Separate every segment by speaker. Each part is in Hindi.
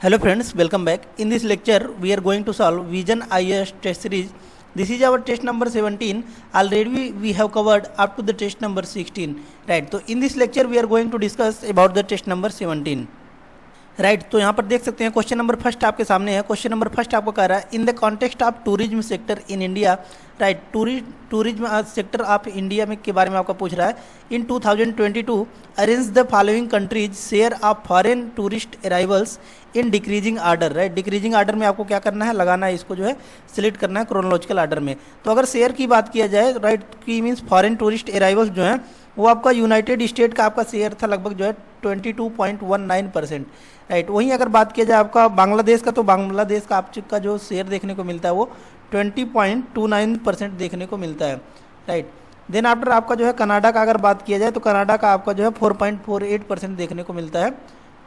Speaker 1: Hello friends, welcome back. In this lecture, we are going to solve Vision IAS test series. This is our test number 17. Already we have covered up to the test number 16. Right. So in this lecture, we are going to discuss about the test number 17. Right तो यहाँ पर देख सकते हैं क्वेश्चन नंबर फर्स्ट आपके सामने है। क्वेश्चन नंबर फर्स्ट आपको कह रहा है इन the context of tourism sector in India. Right, tourism sector of India में के बारे में आपका पूछ रहा है। इन 2022 arrange the following countries share of foreign tourist arrivals in decreasing order. Right, decreasing order में आपको क्या करना है, लगाना है, इसको जो है सिलेक्ट करना है क्रोनोलॉजिकल आर्डर में। तो अगर शेयर की बात किया जाए, राइट, की मीन्स फॉरेन टूरिस्ट अराइवल्स जो है वो आपका यूनाइटेड स्टेट का आपका शेयर था लगभग जो है 22.19%। राइट, वहीं अगर बात किया जाए आपका बांग्लादेश का, तो बांग्लादेश का आपका जो शेयर देखने को मिलता है वो 20.29% देखने को मिलता है। राइट, देन आफ्टर आपका जो है कनाडा का अगर बात किया जाए तो कनाडा का आपका जो है 4.48% देखने को मिलता है।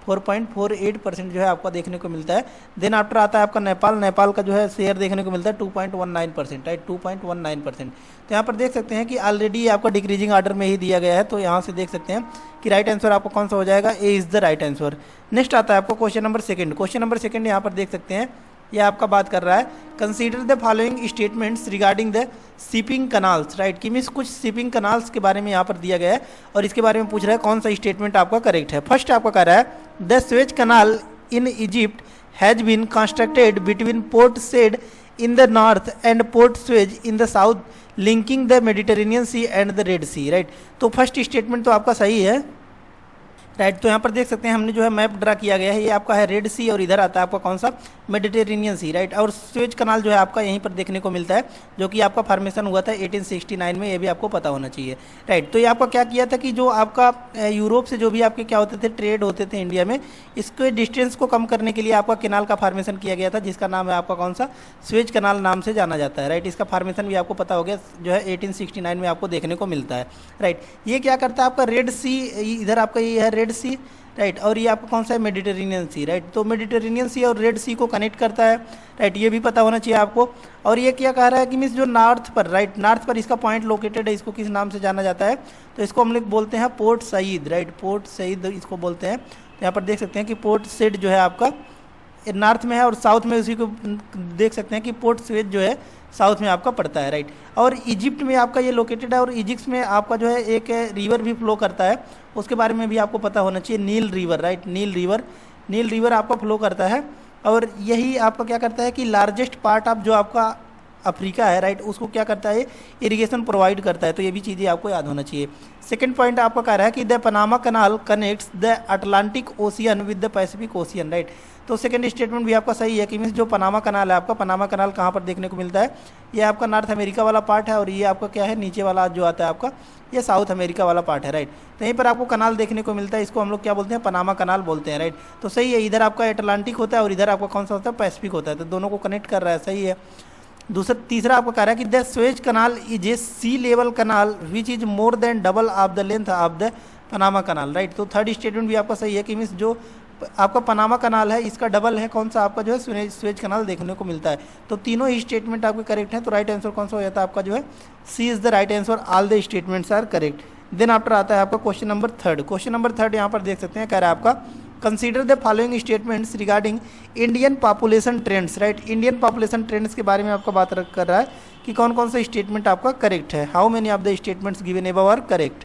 Speaker 1: 4.48% जो है आपका देखने को मिलता है। देन आफ्टर आता है आपका नेपाल। नेपाल का जो है शेयर देखने को मिलता है 2.19%। राइट, 2.19%। तो यहाँ पर देख सकते हैं कि ऑलरेडी आपका डिक्रीजिंग आर्डर में ही दिया गया है। तो यहाँ से देख सकते हैं कि राइट आंसर आपका कौन सा हो जाएगा, ए is the right answer. Next आता है आपको question number second. Question number second यहाँ पर देख सकते हैं, ये आपका बात कर रहा है consider the following statements regarding the shipping canals. Right, कि मीन्स कुछ शिपिंग कनाल्स के बारे में यहाँ पर दिया गया है और इसके बारे में पूछ रहा है कौन सा स्टेटमेंट आपका करेक्ट है। फर्स्ट आपका कह रहा है the Suez Canal in Egypt has been constructed between Port Said in the north and Port Suez in the south linking the Mediterranean Sea and the Red Sea. Right, तो फर्स्ट स्टेटमेंट तो आपका सही है। राइट, तो यहाँ पर देख सकते हैं हमने जो है मैप ड्रा किया गया है, ये आपका है रेड सी और इधर आता है आपका कौन सा, मेडिटेरेनियन सी। राइट, और स्वेज कनाल जो है आपका यहीं पर देखने को मिलता है, जो कि आपका फॉर्मेशन हुआ था 1869 में, ये भी आपको पता होना चाहिए। राइट, तो ये आपका क्या किया था कि जो आपका यूरोप से जो भी आपके क्या होते थे, ट्रेड होते थे इंडिया में, इसके डिस्टेंस को कम करने के लिए आपका केनाल का फॉर्मेशन किया गया था, जिसका नाम है आपका कौन सा, स्वेज कनाल नाम से जाना जाता है। राइट, इसका फॉर्मेशन भी आपको पता हो गया, जो है 1869 में आपको देखने को मिलता है। राइट, ये क्या करता है आपका रेड सी, इधर आपका ये है रेड सी। राइट, और ये आपका कौन सा है, मेडिटेरेनियन सी। राइट, तो मेडिटेरेनियन सी और रेड सी को कनेक्ट करता है। राइट, ये भी पता होना चाहिए आपको। और ये क्या कह रहा है कि मीन्स जो नॉर्थ पर, राइट, नॉर्थ पर इसका पॉइंट लोकेटेड है, इसको किस नाम से जाना जाता है, तो इसको हम लोग बोलते हैं Port Said. Right, Port Said इसको बोलते हैं। तो यहाँ पर देख सकते हैं कि पोर्ट सेड जो है आपका नॉर्थ में है और साउथ में उसी को देख सकते हैं कि पोर्ट स्वेज जो है साउथ में आपका पड़ता है। राइट, और इजिप्ट में आपका ये लोकेटेड है और इजिप्ट में आपका जो है एक रिवर भी फ्लो करता है, उसके बारे में भी आपको पता होना चाहिए, नील रिवर। राइट, नील रिवर आपका फ्लो करता है और यही आपका क्या करता है कि लार्जेस्ट पार्ट ऑफ जो आपका अफ्रीका है, राइट, उसको क्या करता है, इरिगेशन प्रोवाइड करता है। तो ये भी चीज़ें आपको याद होना चाहिए। सेकंड पॉइंट आपका कह रहा है कि the Panama Canal connects the Atlantic Ocean with the Pacific Ocean. Right, तो सेकंड स्टेटमेंट भी आपका सही है कि मीन्स जो पनामा कनाल है आपका, पनामा कनाल कहाँ पर देखने को मिलता है, ये आपका नॉर्थ अमेरिका वाला पार्ट है और ये आपका क्या है, नीचे वाला जो आता है आपका, ये साउथ अमेरिका वाला पार्ट है। राइट, तो यहीं पर आपको कनाल देखने को मिलता है, इसको हम लोग क्या बोलते हैं, पनामा कनाल बोलते हैं। राइट, तो सही है, इधर आपका अटलांटिक होता है और इधर आपका कौन सा होता है, पैसिफिक होता है, तो दोनों को कनेक्ट कर रहा है, सही है। तीसरा आपको कह रहा है कि the Suez Canal is a sea level canal which is more than double of the length of the Panama Canal. Right, तो थर्ड स्टेटमेंट भी आपका सही है कि मीन्स जो आपका पनामा कनाल है इसका डबल है कौन सा, आपका जो है स्वेज कनाल देखने को मिलता है। तो तीनों ही स्टेटमेंट आपके करेक्ट हैं। तो राइट आंसर कौन सा हो जाता है आपका, जो है C is the right answer, all the statements are correct. Then after आता है आपका question number third. Question number third यहाँ पर देख सकते हैं, कह रहा है आपका consider the following statements regarding Indian population trends. Right, Indian population trends के बारे में आपका बात कर रहा है कि कौन कौन सा स्टेटमेंट आपका करेक्ट है, how many of the statements given above are correct.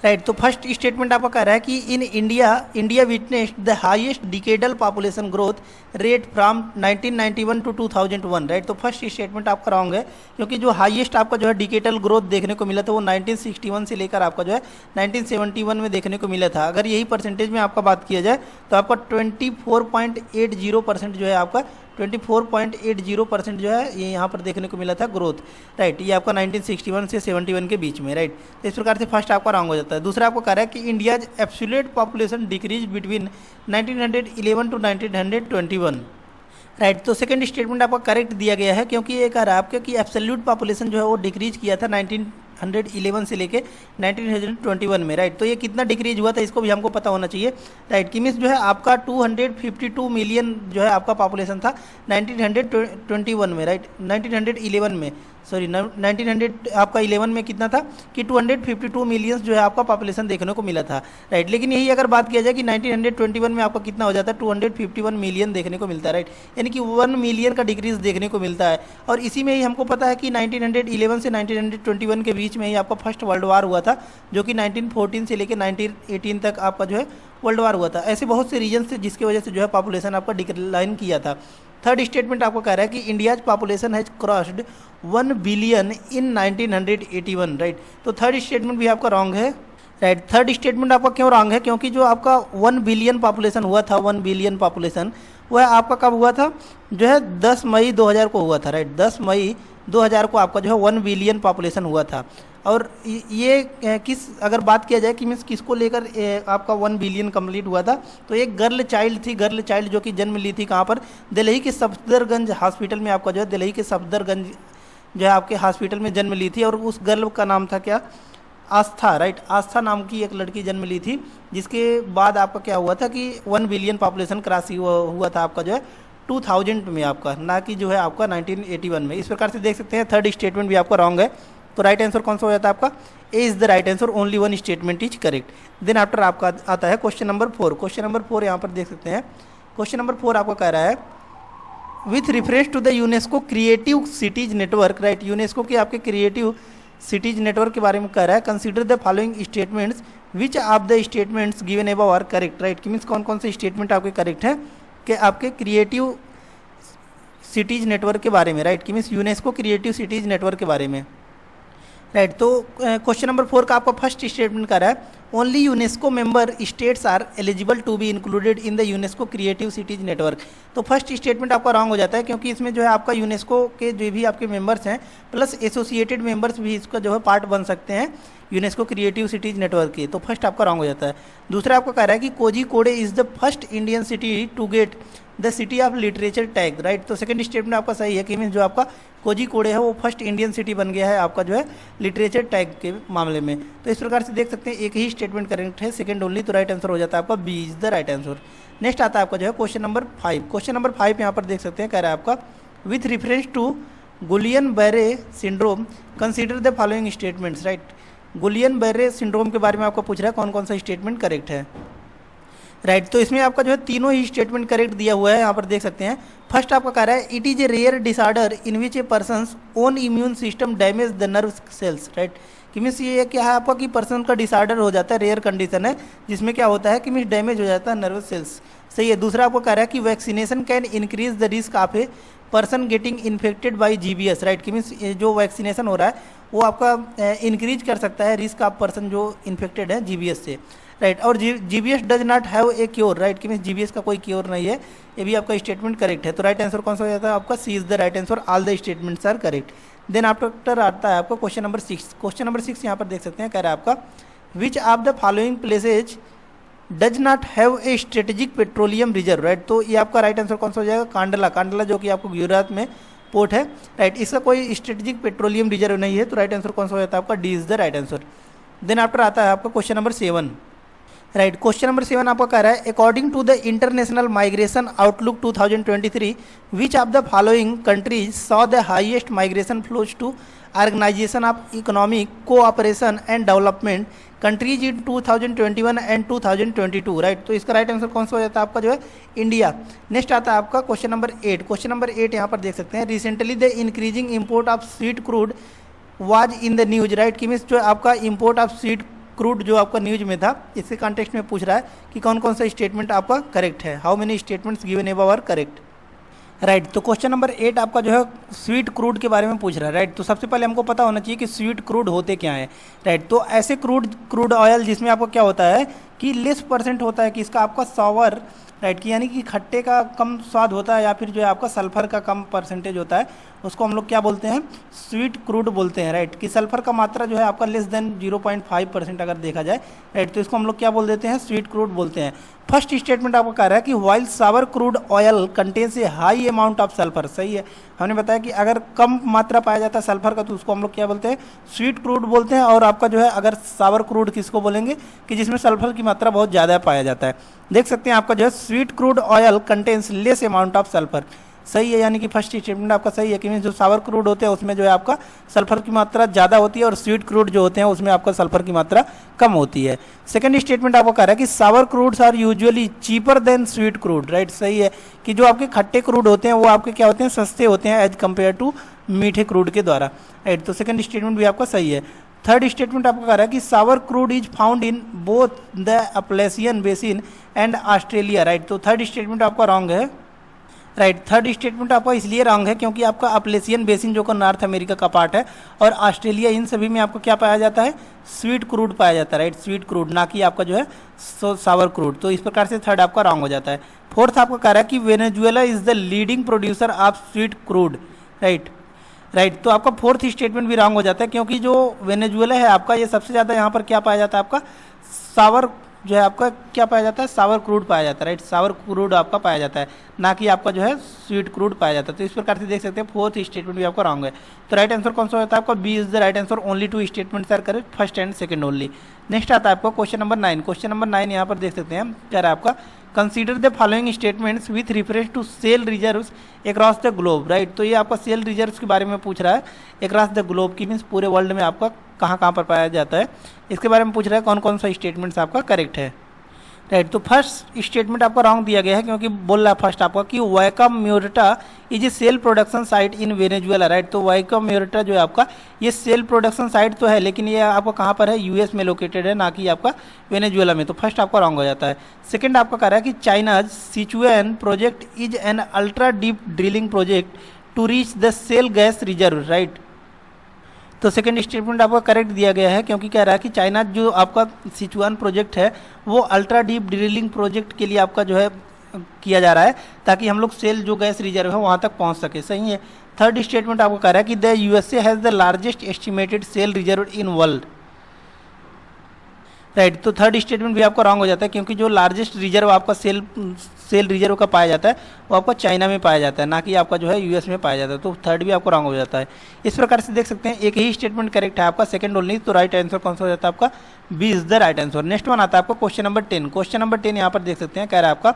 Speaker 1: Right, तो फर्स्ट स्टेटमेंट आपका कह रहा है कि in India witnessed the highest decadal population growth rate from 1991 to 2001। Right, तो फर्स्ट स्टेटमेंट आपका रॉन्ग है, क्योंकि जो हाईएस्ट आपका जो है डिकेडल ग्रोथ देखने को मिला था वो 1961 से लेकर आपका जो है 1971 में देखने को मिला था। अगर यही परसेंटेज में आपका बात किया जाए तो आपका 24.80% जो है आपका 24.80% जो है ये यहाँ पर देखने को मिला था ग्रोथ। राइट, ये आपका 1961 से 71 के बीच में। राइट, तो इस प्रकार से फर्स्ट आपका रॉन्ग हो जाता है। दूसरा आपको कह रहा है कि India's absolute population decrease between 1911 to 1921। Right, तो सेकंड स्टेटमेंट आपका करेक्ट दिया गया है, क्योंकि ये कह रहा है आपके कि एब्सोल्यूट पॉपुलेशन जो है वो डिक्रीज किया था 1911 से लेके 1921 में। राइट, तो ये कितना डिक्रीज हुआ था इसको भी हमको पता होना चाहिए। राइट, कि मीन्स जो है आपका 252 मिलियन जो है आपका पॉपुलेशन था 1921 में। राइट, 1911 में, सॉरी 1900 आपका 11 में कितना था कि 252 मिलियंस जो है आपका पॉपुलेशन देखने को मिला था, राइट। लेकिन यही अगर बात किया जाए कि 1921 में आपका कितना हो जाता है, 251 मिलियन देखने को मिलता है, राइट। यानी कि 1 मिलियन का डिक्रीज देखने को मिलता है। और इसी में ही हमको पता है कि 1911 से 1921 के बीच में ही आपका फर्स्ट वर्ल्ड वार हुआ था, जो कि 1914 से लेकर 1918 तक आपका जो है वर्ल्ड वार हुआ था। ऐसे बहुत से रीजन थे जिसकी वजह से जो है पॉपुलेशन आपका डिक्लाइन किया था। थर्ड स्टेटमेंट आपको कह रहा है कि India's population has crossed 1 billion in 1981, right. तो थर्ड स्टेटमेंट भी आपका रॉन्ग है, राइट। थर्ड स्टेटमेंट आपका क्यों रॉन्ग है, क्योंकि जो आपका 1 बिलियन पॉपुलेशन हुआ था, 1 बिलियन पॉपुलेशन वह आपका कब हुआ था, जो है 10 मई 2000 को हुआ था, राइट। 10 मई 2000 को आपका जो है 1 बिलियन पॉपुलेशन हुआ था। और ये किस अगर बात किया जाए कि मीन्स किसको लेकर आपका 1 बिलियन कंप्लीट हुआ था, तो एक गर्ल चाइल्ड थी, गर्ल चाइल्ड जो कि जन्म ली थी कहाँ पर, दिल्ली के सफदरगंज हॉस्पिटल में। आपका जो है दिल्ली के सफदरगंज जो है आपके हॉस्पिटल में जन्म ली थी। और उस गर्ल का नाम था क्या, आस्था, राइट। आस्था नाम की एक लड़की जन्म ली थी, जिसके बाद आपका क्या हुआ था कि 1 बिलियन पॉपुलेशन क्रॉस हुआ था आपका जो है 2000 में आपका, ना कि जो है आपका 1981 में। इस प्रकार से देख सकते हैं थर्ड स्टेटमेंट भी आपका रॉन्ग है। तो राइट आंसर कौन सा हो जाता है आपका, A is the right answer, only 1 statement is correct. Then after आपका आता है क्वेश्चन नंबर 4। क्वेश्चन नंबर 4 यहाँ पर देख सकते हैं। क्वेश्चन नंबर 4 आपको कह रहा है with reference to the UNESCO creative cities network, right. UNESCO के आपके क्रिएटिव सिटीज नेटवर्क के बारे में कह रहा है, consider the following statements which of the statements given above are correct, right. कि मीन्स कौन कौन से स्टेटमेंट आपके करेक्ट हैं कि आपके क्रिएटिव सिटीज नेटवर्क के बारे में, राइट। कि means UNESCO creative cities network के बारे में, राइट। तो क्वेश्चन नंबर 4 का आपका फर्स्ट स्टेटमेंट कर रहा है only UNESCO member states are eligible to be included in the UNESCO creative cities network. तो फर्स्ट स्टेटमेंट आपका रॉन्ग हो जाता है, क्योंकि इसमें जो है आपका यूनेस्को के जो भी आपके मेंबर्स हैं प्लस एसोसिएटेड मेंबर्स भी इसका जो है पार्ट बन सकते हैं यूनेस्को क्रिएटिव सिटीज नेटवर्क के। तो फर्स्ट आपका रॉन्ग हो जाता है। दूसरा आपका कह रहा है कि Kozhikode is the first Indian city to get the city of literature tag, right. तो सेकंड स्टेटमेंट आपका सही है कि मीन्स जो आपका कोझिकोड है वो फर्स्ट इंडियन सिटी बन गया है आपका जो है लिटरेचर टैग के मामले में। तो इस प्रकार से देख सकते हैं एक ही स्टेटमेंट करेक्ट है, सेकंड ओनली। तो राइट आंसर हो जाता है आपका B is the right answer. Next आता है आपका जो है क्वेश्चन नंबर 5। क्वेश्चन नंबर 5 यहाँ पर देख सकते हैं, कह रहा है आपका with reference to Guillain Barre syndrome consider the following statements, right. Guillain Barre syndrome के बारे में आपको पूछ रहा है कौन कौन सा स्टेटमेंट करेक्ट है, राइट। तो इसमें आपका जो है तीनों ही स्टेटमेंट करेक्ट दिया हुआ है, यहाँ पर देख सकते हैं। फर्स्ट आपका कह रहा है it is a rare disorder in which a person's own immune system damage the nerve cells, right. कि मीन्स ये क्या है आपका कि पर्सन का डिसऑर्डर हो जाता है, रेयर कंडीशन है जिसमें क्या होता है कि मीन्स डैमेज हो जाता है नर्व सेल्स, सही है। दूसरा आपको कह रहा है कि vaccination can increase the risk of a person getting infected by GBS, right. कि मीन्स जो वैक्सीनेशन हो रहा है वो आपका इंक्रीज कर सकता है रिस्क ऑफ पर्सन जो इन्फेक्टेड है GBS से, राइट। और GBS does not have a cure, right. कि मीन्स GBS का कोई क्योर नहीं है, ये भी आपका स्टेटमेंट करेक्ट है। तो राइट आंसर कौन सा हो जाता है आपका C is the right answer, all the statements are correct. Then after आता है आपका क्वेश्चन नंबर 6। क्वेश्चन नंबर 6 यहाँ पर देख सकते हैं, कह रहा है आपका विच of the following places does not have a strategic petroleum reserve, right. तो ये आपका राइट आंसर कौन सा हो जाएगा, कांडला। कांडला जो कि आपको गुजरात में पोर्ट है, राइट। इसका कोई स्ट्रेटेजिक पेट्रोलियम रिजर्व नहीं है। तो राइट आंसर कौन सा हो जाता है आपका D is the right answer. Then after आता है आपका question number 7, right. Question number 7 आपका कह रहा है according to the International Migration Outlook 2023 which of the following countries saw the highest migration flows to Organisation for Economic Cooperation and Development countries in 2021 and 2022, right. तो इसका राइट आंसर कौन सा हो जाता है आपका जो है इंडिया। नेक्स्ट आता है आपका क्वेश्चन नंबर 8। क्वेश्चन नंबर 8 यहाँ पर देख सकते हैं recently the increasing import of sweet crude was in the news, right. कि मीन्स जो आपका इम्पोर्ट ऑफ स्वीट क्रूड जो आपका न्यूज में था, इसके कॉन्टेक्स्ट में पूछ रहा है कि कौन कौन सा स्टेटमेंट आपका करेक्ट है, how many statements given above are correct, right. तो क्वेश्चन नंबर 8 आपका जो है स्वीट क्रूड के बारे में पूछ रहा है, राइट। तो सबसे पहले हमको पता होना चाहिए कि स्वीट क्रूड होते क्या है, राइट। तो ऐसे क्रूड ऑयल जिसमें आपको क्या होता है कि लेस परसेंट होता है कि इसका आपका सॉवर, राइट। कि यानी कि खट्टे का कम स्वाद होता है या फिर जो है आपका सल्फर का कम परसेंटेज होता है, उसको हम लोग क्या बोलते हैं, स्वीट क्रूड बोलते हैं, राइट। कि सल्फर का मात्रा जो है आपका लेस देन 0.5% अगर देखा जाए, राइट। तो इसको हम लोग क्या बोल देते हैं, स्वीट क्रूड बोलते हैं। फर्स्ट स्टेटमेंट आपको कह रहा है कि while sour crude oil contains a high amount of sulphur, सही है। हमने बताया कि अगर कम मात्रा पाया जाता है सल्फर का तो उसको हम लोग क्या बोलते हैं, स्वीट क्रूड बोलते हैं। और आपका जो है अगर सावर क्रूड किसको बोलेंगे कि जिसमें सल्फर की मात्रा बहुत ज़्यादा पाया जाता है। देख सकते हैं आपका जो है sweet crude oil contains less amount of sulphur. सही है, यानी कि फर्स्ट स्टेटमेंट आपका सही है कि जो सावर क्रूड होते हैं उसमें जो है आपका सल्फर की मात्रा ज़्यादा होती है और स्वीट क्रूड जो होते हैं उसमें आपका सल्फर की मात्रा कम होती है। सेकंड स्टेटमेंट आपको कह रहा है कि sour crudes are usually cheaper than sweet crude, right, सही है कि जो आपके खट्टे क्रूड होते हैं वो आपके क्या होते हैं, सस्ते होते हैं एज कम्पेयर टू मीठे क्रूड के द्वारा, राइट। तो सेकंड स्टेटमेंट भी आपका सही है। थर्ड स्टेटमेंट आपको कह रहा है कि sour crude is found in both the Appalachian basin and Australia, right. तो थर्ड स्टेटमेंट आपका रॉन्ग है, राइट। थर्ड स्टेटमेंट आपका इसलिए रॉन्ग है क्योंकि आपका अपलेशियन बेसिन जो कि नॉर्थ अमेरिका का पार्ट है और ऑस्ट्रेलिया, इन सभी में आपको क्या पाया जाता है, स्वीट क्रूड पाया जाता है, राइट, स्वीट क्रूड, ना कि आपका जो है सावर क्रूड। तो इस प्रकार से थर्ड आपका रॉन्ग हो जाता है। फोर्थ आपका कह रहा है कि Venezuela is the leading producer of sweet crude, right, right. तो आपका फोर्थ स्टेटमेंट भी रॉन्ग हो जाता है क्योंकि जो वेनेजुएला है आपका, ये सबसे ज़्यादा यहाँ पर क्या पाया जाता है, आपका सावर जो है आपका क्या पाया जाता है, सावर क्रूड पाया जाता है, राइट, सावर क्रूड आपका पाया जाता है, ना कि आपका जो है स्वीट क्रूड पाया जाता है। तो इस प्रकार से देख सकते हैं फोर्थ स्टेटमेंट भी आपका रॉन्ग है। तो राइट आंसर कौन सा होता है आपका, B is the right answer, only two statements are correct, first and second only. Next आता है आपका क्वेश्चन नंबर 9। क्वेश्चन नंबर 9 यहाँ पर देख सकते हैं, कह रहा है आपका consider the following statements with reference to shale reserves across the globe, right. तो ये आपका सेल रिजर्व्स के बारे में पूछ रहा है, अक्रॉस द ग्लोब की मीन्स पूरे वर्ल्ड में आपका कहाँ कहाँ पर पाया जाता है, इसके बारे में पूछ रहा है कौन कौन सा स्टेटमेंट्स आपका करेक्ट है, राइट। तो फर्स्ट स्टेटमेंट आपका रॉन्ग दिया गया है क्योंकि बोल रहा है फर्स्ट आपका कि Vaca Muerta is a shale production site in Venezuela, right. तो वाइका म्यूरटा जो है आपका ये सेल प्रोडक्शन साइट तो है लेकिन ये आपका कहाँ पर है, यूएस में लोकेटेड है, ना कि आपका वेनेजुएला में। तो फर्स्ट आपका रॉन्ग हो जाता है। सेकंड आपका कह रहा है कि China's Sichuan project is an ultra deep drilling project to reach the shale gas reserve, right. तो सेकंड स्टेटमेंट आपका करेक्ट दिया गया है क्योंकि कह रहा है कि चाइना जो आपका सिचुआन प्रोजेक्ट है वो अल्ट्रा डीप ड्रिलिंग प्रोजेक्ट के लिए आपका जो है किया जा रहा है ताकि हम लोग सेल जो गैस रिजर्व है वहाँ तक पहुँच सके, सही है। थर्ड स्टेटमेंट आपको कह रहा है कि the USA has the largest estimated cell reserve in world, right. तो थर्ड स्टेटमेंट भी आपका रॉन्ग हो जाता है क्योंकि जो लार्जेस्ट रिजर्व आपका सेल रिजर्व का पाया जाता है वो आपका चाइना में पाया जाता है, ना कि आपका जो है यूएस में पाया जाता है। तो थर्ड भी आपको रॉन्ग हो जाता है। इस प्रकार से देख सकते हैं एक ही स्टेटमेंट करेक्ट है आपका, सेकंड ओनली। तो राइट आंसर कौन सा हो जाता है आपका, B is the right answer. Next one आता है आपका क्वेश्चन नंबर 10। क्वेश्चन नंबर 10 यहाँ पर देख सकते हैं, कह रहा है आपका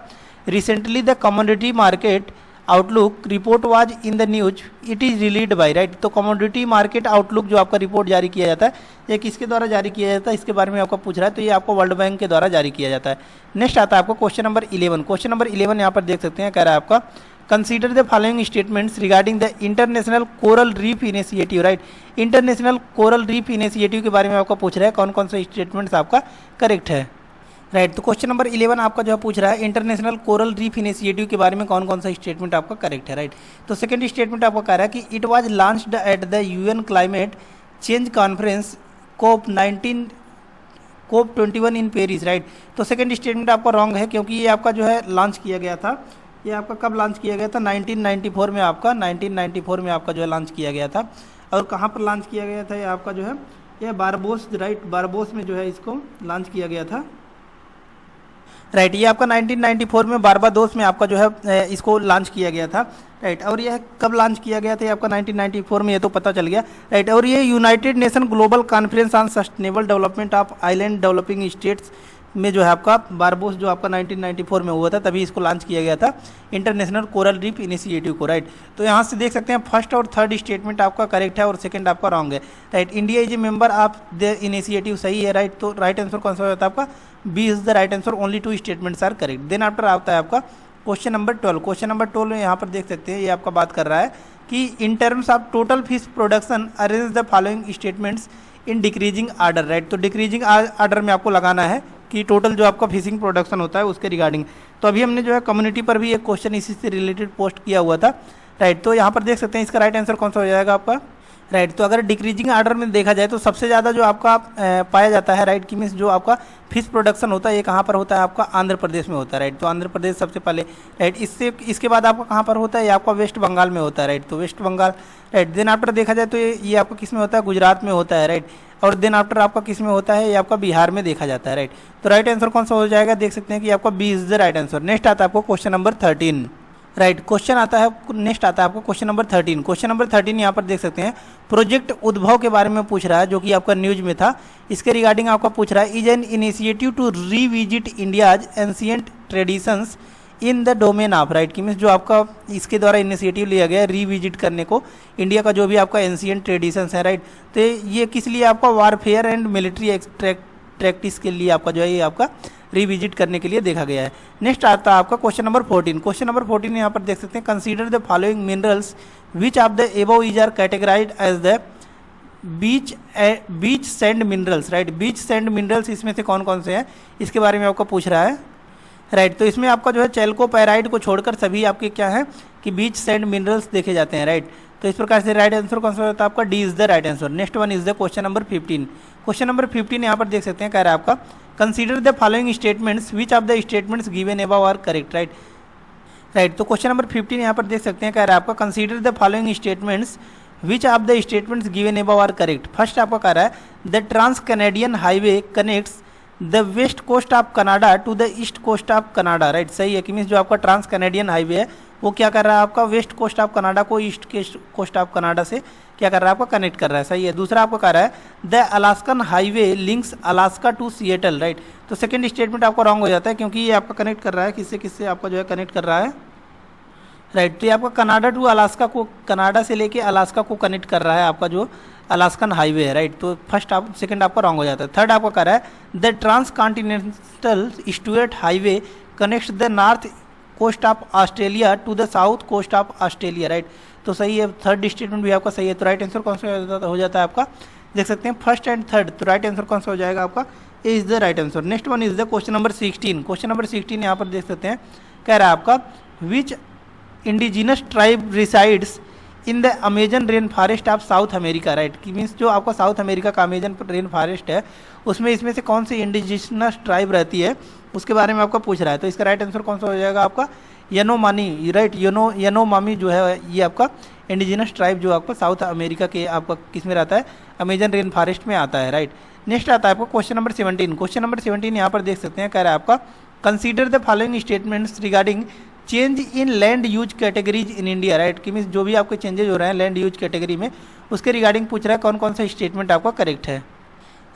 Speaker 1: recently the commodity market outlook report was in the news, it is released by, right. तो कमोडिटी मार्केट आउटलुक जो आपका रिपोर्ट जारी किया जाता है ये किसके द्वारा जारी किया जाता है, इसके बारे में आपका पूछ रहा है। तो ये आपको वर्ल्ड बैंक के द्वारा जारी किया जाता है। नेक्स्ट आता है आपको क्वेश्चन नंबर 11। क्वेश्चन नंबर 11 यहाँ पर देख सकते हैं, कह रहा है आपका consider the following statements regarding the international coral reef initiative, right. International coral reef initiative के बारे में आपका पूछ रहा है कौन कौन से स्टेटमेंट्स आपका करेक्ट है, राइट। तो क्वेश्चन नंबर 11 आपका जो है पूछ रहा है इंटरनेशनल कोरल रीफ इनिशिएटिव के बारे में कौन कौन सा स्टेटमेंट आपका करेक्ट है, राइट। तो सेकंड स्टेटमेंट आपको कह रहा है कि it was launched at the UN climate change conference COP21 in Paris, right. तो सेकंड स्टेटमेंट आपका रॉन्ग है क्योंकि ये आपका जो है लॉन्च किया गया था, ये आपका कब लॉन्च किया गया था, 1994 में आपका 1994 में आपका जो है लॉन्च किया गया था। और कहाँ पर लॉन्च किया गया था, ये आपका जो है ये बारबोस, राइट, बारबोस में जो है इसको लॉन्च किया गया था, राइट। ये आपका 1994 में बारबाडोस में आपका जो है इसको लॉन्च किया गया था, राइट। और यह कब लॉन्च किया गया था, ये आपका 1994 में, ये तो पता चल गया, राइट। और ये United nation global conference on sustainable development of island developing states में जो है आपका बारबोस जो आपका 1994 में हुआ था तभी इसको लॉन्च किया गया था इंटरनेशनल कोरल रीफ इनिशिएटिव को, राइट। तो यहाँ से देख सकते हैं फर्स्ट और थर्ड स्टेटमेंट आपका करेक्ट है और सेकंड आपका रॉन्ग है, right. India is a member of the initiative, सही है, राइट। तो राइट आंसर कौन सा होता है आपका, B is the right answer, only two statements are correct. Then after आता है आपका क्वेश्चन नंबर 12। क्वेश्चन नंबर 12 में यहाँ पर देख सकते हैं ये आपका बात कर रहा है कि in terms of total fish production arrange the following statements in decreasing order, right. तो डिक्रीजिंग आर्डर में आपको लगाना है कि टोटल जो आपका फिशिंग प्रोडक्शन होता है उसके रिगार्डिंग। तो अभी हमने जो है कम्युनिटी पर भी एक क्वेश्चन इसी से रिलेटेड पोस्ट किया हुआ था, राइट। तो यहाँ पर देख सकते हैं इसका राइट आंसर कौन सा हो जाएगा आपका, राइट। तो अगर डिक्रीजिंग आर्डर में देखा जाए तो सबसे ज़्यादा जो आपका पाया जाता है, राइट, कि मीन्स जो आपका फिश प्रोडक्शन होता है ये कहाँ पर होता है, आपका आंध्र प्रदेश में होता है, राइट। तो आंध्र प्रदेश सबसे पहले, राइट। इसके बाद आपका कहाँ पर होता है, ये आपका वेस्ट बंगाल में होता है, राइट। तो West Bengal, right. Then after देखा जाए तो ये आपका किस में होता है, गुजरात में होता है, राइट। और देन आफ्टर आपका किस में होता है, ये आपका बिहार में देखा जाता है, राइट। तो राइट आंसर कौन सा हो जाएगा, देख सकते हैं कि आपका B is the right answer. Next आता है आपको क्वेश्चन नंबर 13, राइट। क्वेश्चन आता है नेक्स्ट आता है आपको क्वेश्चन नंबर 13। क्वेश्चन नंबर 13 यहाँ पर देख सकते हैं प्रोजेक्ट उद्भव के बारे में पूछ रहा है जो कि आपका न्यूज में था। इसके रिगार्डिंग आपका पूछ रहा है is an initiative to revisit India's ancient traditions in the domain of, right, कि मीन्स जो आपका इसके द्वारा इनिशिएटिव लिया गया है रीविजिट करने को इंडिया का जो भी आपका एंशियंट ट्रेडिशंस है, राइट। तो ये किस लिए आपका वारफेयर एंड मिलिट्री प्रैक्टिस के लिए आपका जो है ये आपका रिविजिट करने के लिए देखा गया है। नेक्स्ट आता है आपका क्वेश्चन नंबर 14। क्वेश्चन नंबर 14 यहाँ पर देख सकते हैं, consider the following minerals which of the above is are categorised as the beach sand minerals, right. Beach sand minerals इसमें से कौन कौन से हैं, इसके बारे में आपको पूछ रहा है, राइट। तो इसमें आपका जो है चैल्कोपैराइड को छोड़कर सभी आपके क्या है कि बीच सैंड मिनरल्स देखे जाते हैं, राइट। तो इस प्रकार से राइट आंसर कौन सा होता है आपका, D is the right answer. Next one is the question number 15। Question number 15 यहाँ पर देख सकते हैं, कह रहा है आपका consider the following statements which of the statements given above are correct, right. Right, तो क्वेश्चन नंबर 15 यहाँ पर देख सकते हैं, कह रहा है आपका consider the following statements which of the statements given above are correct. First आपका कह रहा है the trans Canadian highway connects the west coast of Canada to the east coast of Canada, right. सही है कि मीन्स जो आपका ट्रांस कैनेडियन हाईवे है वो क्या कर रहा है आपका वेस्ट कोस्ट ऑफ कनाडा को ईस्ट कोस्ट ऑफ कनाडा से क्या कर रहा है आपका कनेक्ट कर रहा है, सही है। दूसरा आपको कह रहा है the Alaskan highway links Alaska to Seattle, right. तो सेकंड स्टेटमेंट आपको रॉन्ग हो जाता है क्योंकि ये आपका कनेक्ट कर रहा है किससे किससे आपका जो है कनेक्ट कर रहा है, राइट। तो ये आपका कनाडा टू अलास्का को, कनाडा से लेके अलास्का को कनेक्ट कर रहा है आपका जो अलास्कन हाईवे है, राइट। तो फर्स्ट आप सेकंड आपका रॉन्ग हो जाता है। थर्ड आपका कह रहा है the trans continental Stuart highway connects the north coast of Australia to the south coast of Australia, right. तो सही है, थर्ड स्टेटमेंट भी आपका सही है। तो राइट आंसर कौन सा हो जाता है आपका, देख सकते हैं फर्स्ट एंड थर्ड। तो राइट आंसर कौन सा हो जाएगा आपका, A is the right answer. Next one is the question number 16। Question number 16 यहाँ पर देख सकते हैं, कह रहा है आपका which indigenous tribe resides in the Amazon rainforest of South America, right. कि मीन्स जो आपका साउथ अमेरिका का अमेजन रेन फॉरेस्ट है उसमें इसमें से कौन सी इंडिजिनस ट्राइब रहती है उसके बारे में आपका पूछ रहा है। तो इसका राइट आंसर कौन सा हो जाएगा आपका, यनोमानी, राइट। यनोमामी जो है ये आपका इंडिजिनस ट्राइब जो आपका साउथ अमेरिका के आपका किस में रहता है, अमेजन रेन फॉरेस्ट में आता है, राइट। नेक्स्ट आता है आपको क्वेश्चन नंबर 17। क्वेश्चन नंबर 17 यहाँ पर देख सकते हैं, कह रहा है आपका consider the following statements regarding change in land use categories in India, right. कि मीन्स जो भी आपके चेंजेज हो रहे हैं लैंड यूज कैटेगरी में उसके रिगार्डिंग पूछ रहा है कौन कौन सा स्टेटमेंट आपका करेक्ट है,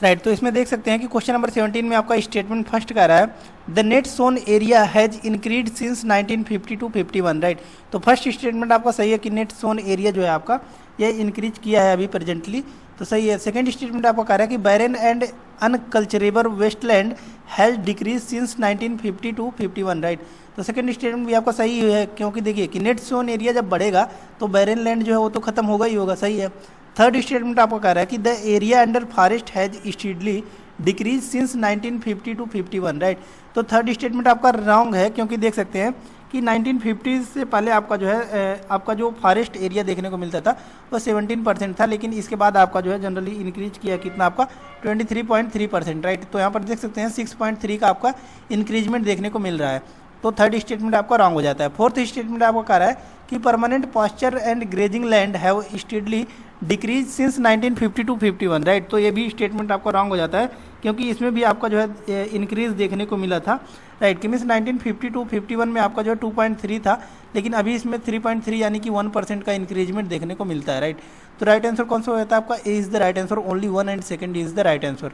Speaker 1: राइट। तो इसमें देख सकते हैं कि क्वेश्चन नंबर 17 में आपका स्टेटमेंट फर्स्ट कह रहा है the net sown area has increase since 1950 to 51, right. तो फर्स्ट स्टेटमेंट आपका सही है कि नेट सोन एरिया जो है आपका ये इंक्रीज किया है अभी प्रेजेंटली, तो सही है। सेकंड स्टेटमेंट आपको कह रहा है कि barren and unculturable wasteland has decrease since 1950 to 51, right. तो सेकंड स्टेटमेंट भी आपका सही है क्योंकि देखिए कि नेट सोन एरिया जब बढ़ेगा तो बैरन लैंड जो है वो तो खत्म होगा ही होगा, सही है। थर्ड स्टेटमेंट आपको कह रहा है कि the area under forest has steadily decrease since 1950 to 51, right. तो थर्ड स्टेटमेंट आपका रॉन्ग है क्योंकि देख सकते हैं कि 1950 से पहले आपका जो है आपका जो फॉरेस्ट एरिया देखने को मिलता था वो 17% था, लेकिन इसके बाद आपका जो है जनरली इंक्रीज किया कितना आपका 23.3%, राइट। तो यहाँ पर देख सकते हैं 6.3 का आपका इंक्रीजमेंट देखने को मिल रहा है। तो थर्ड स्टेटमेंट आपका रॉन्ग हो जाता है। फोर्थ स्टेटमेंट आपको कह रहा है कि permanent pasture and grazing land have steadily decrease since 1950 to 51, right. तो ये भी स्टेटमेंट आपका रॉन्ग हो जाता है क्योंकि इसमें भी आपका जो है इंक्रीज देखने को मिला था, राइट। कि मीन्स 1950 to 51 में आपका जो है 2.3 था, लेकिन अभी इसमें 3.3 यानी कि 1% का इंक्रीजमेंट देखने को मिलता है, राइट। तो राइट आंसर कौन सा होता है आपका, A is the right answer, only 1 and second is the right answer.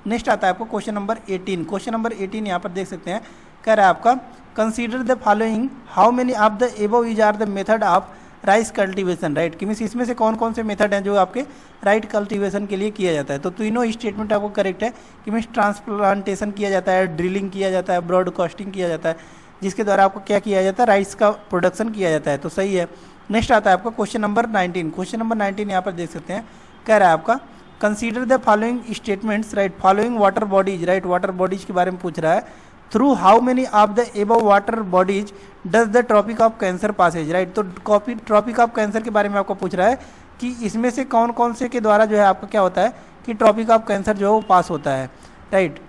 Speaker 1: Next आता है आपको क्वेश्चन नंबर 18। क्वेश्चन नंबर 18 यहाँ पर देख सकते हैं, कह रहा है आपका consider the following how many of the above is are the method of rice cultivation, right. कि मीन्स इसमें से कौन कौन से मेथड हैं जो आपके राइट कल्टीवेशन के लिए किया जाता है। तो तीनों स्टेटमेंट आपको करेक्ट है कि मीन्स ट्रांसप्लांटेशन किया जाता है, ड्रिलिंग किया जाता है, ब्रॉडकास्टिंग किया जाता है, जिसके द्वारा आपको क्या किया जाता है, राइस का प्रोडक्शन किया जाता है, तो सही है। नेक्स्ट आता है आपका क्वेश्चन नंबर 19। क्वेश्चन नंबर 19 यहाँ पर देख सकते हैं, कह रहा है आपका consider the following statements, right. Following water bodies, right. Water bodies के बारे में पूछ रहा है, through how many of the above water bodies does the Tropic of Cancer passes, right. तो ट्रॉपिक ऑफ कैंसर के बारे में आपको पूछ रहा है कि इसमें से कौन कौन से के द्वारा जो है आपका क्या होता है कि ट्रॉपिक ऑफ कैंसर जो है वो पास होता है, राइट।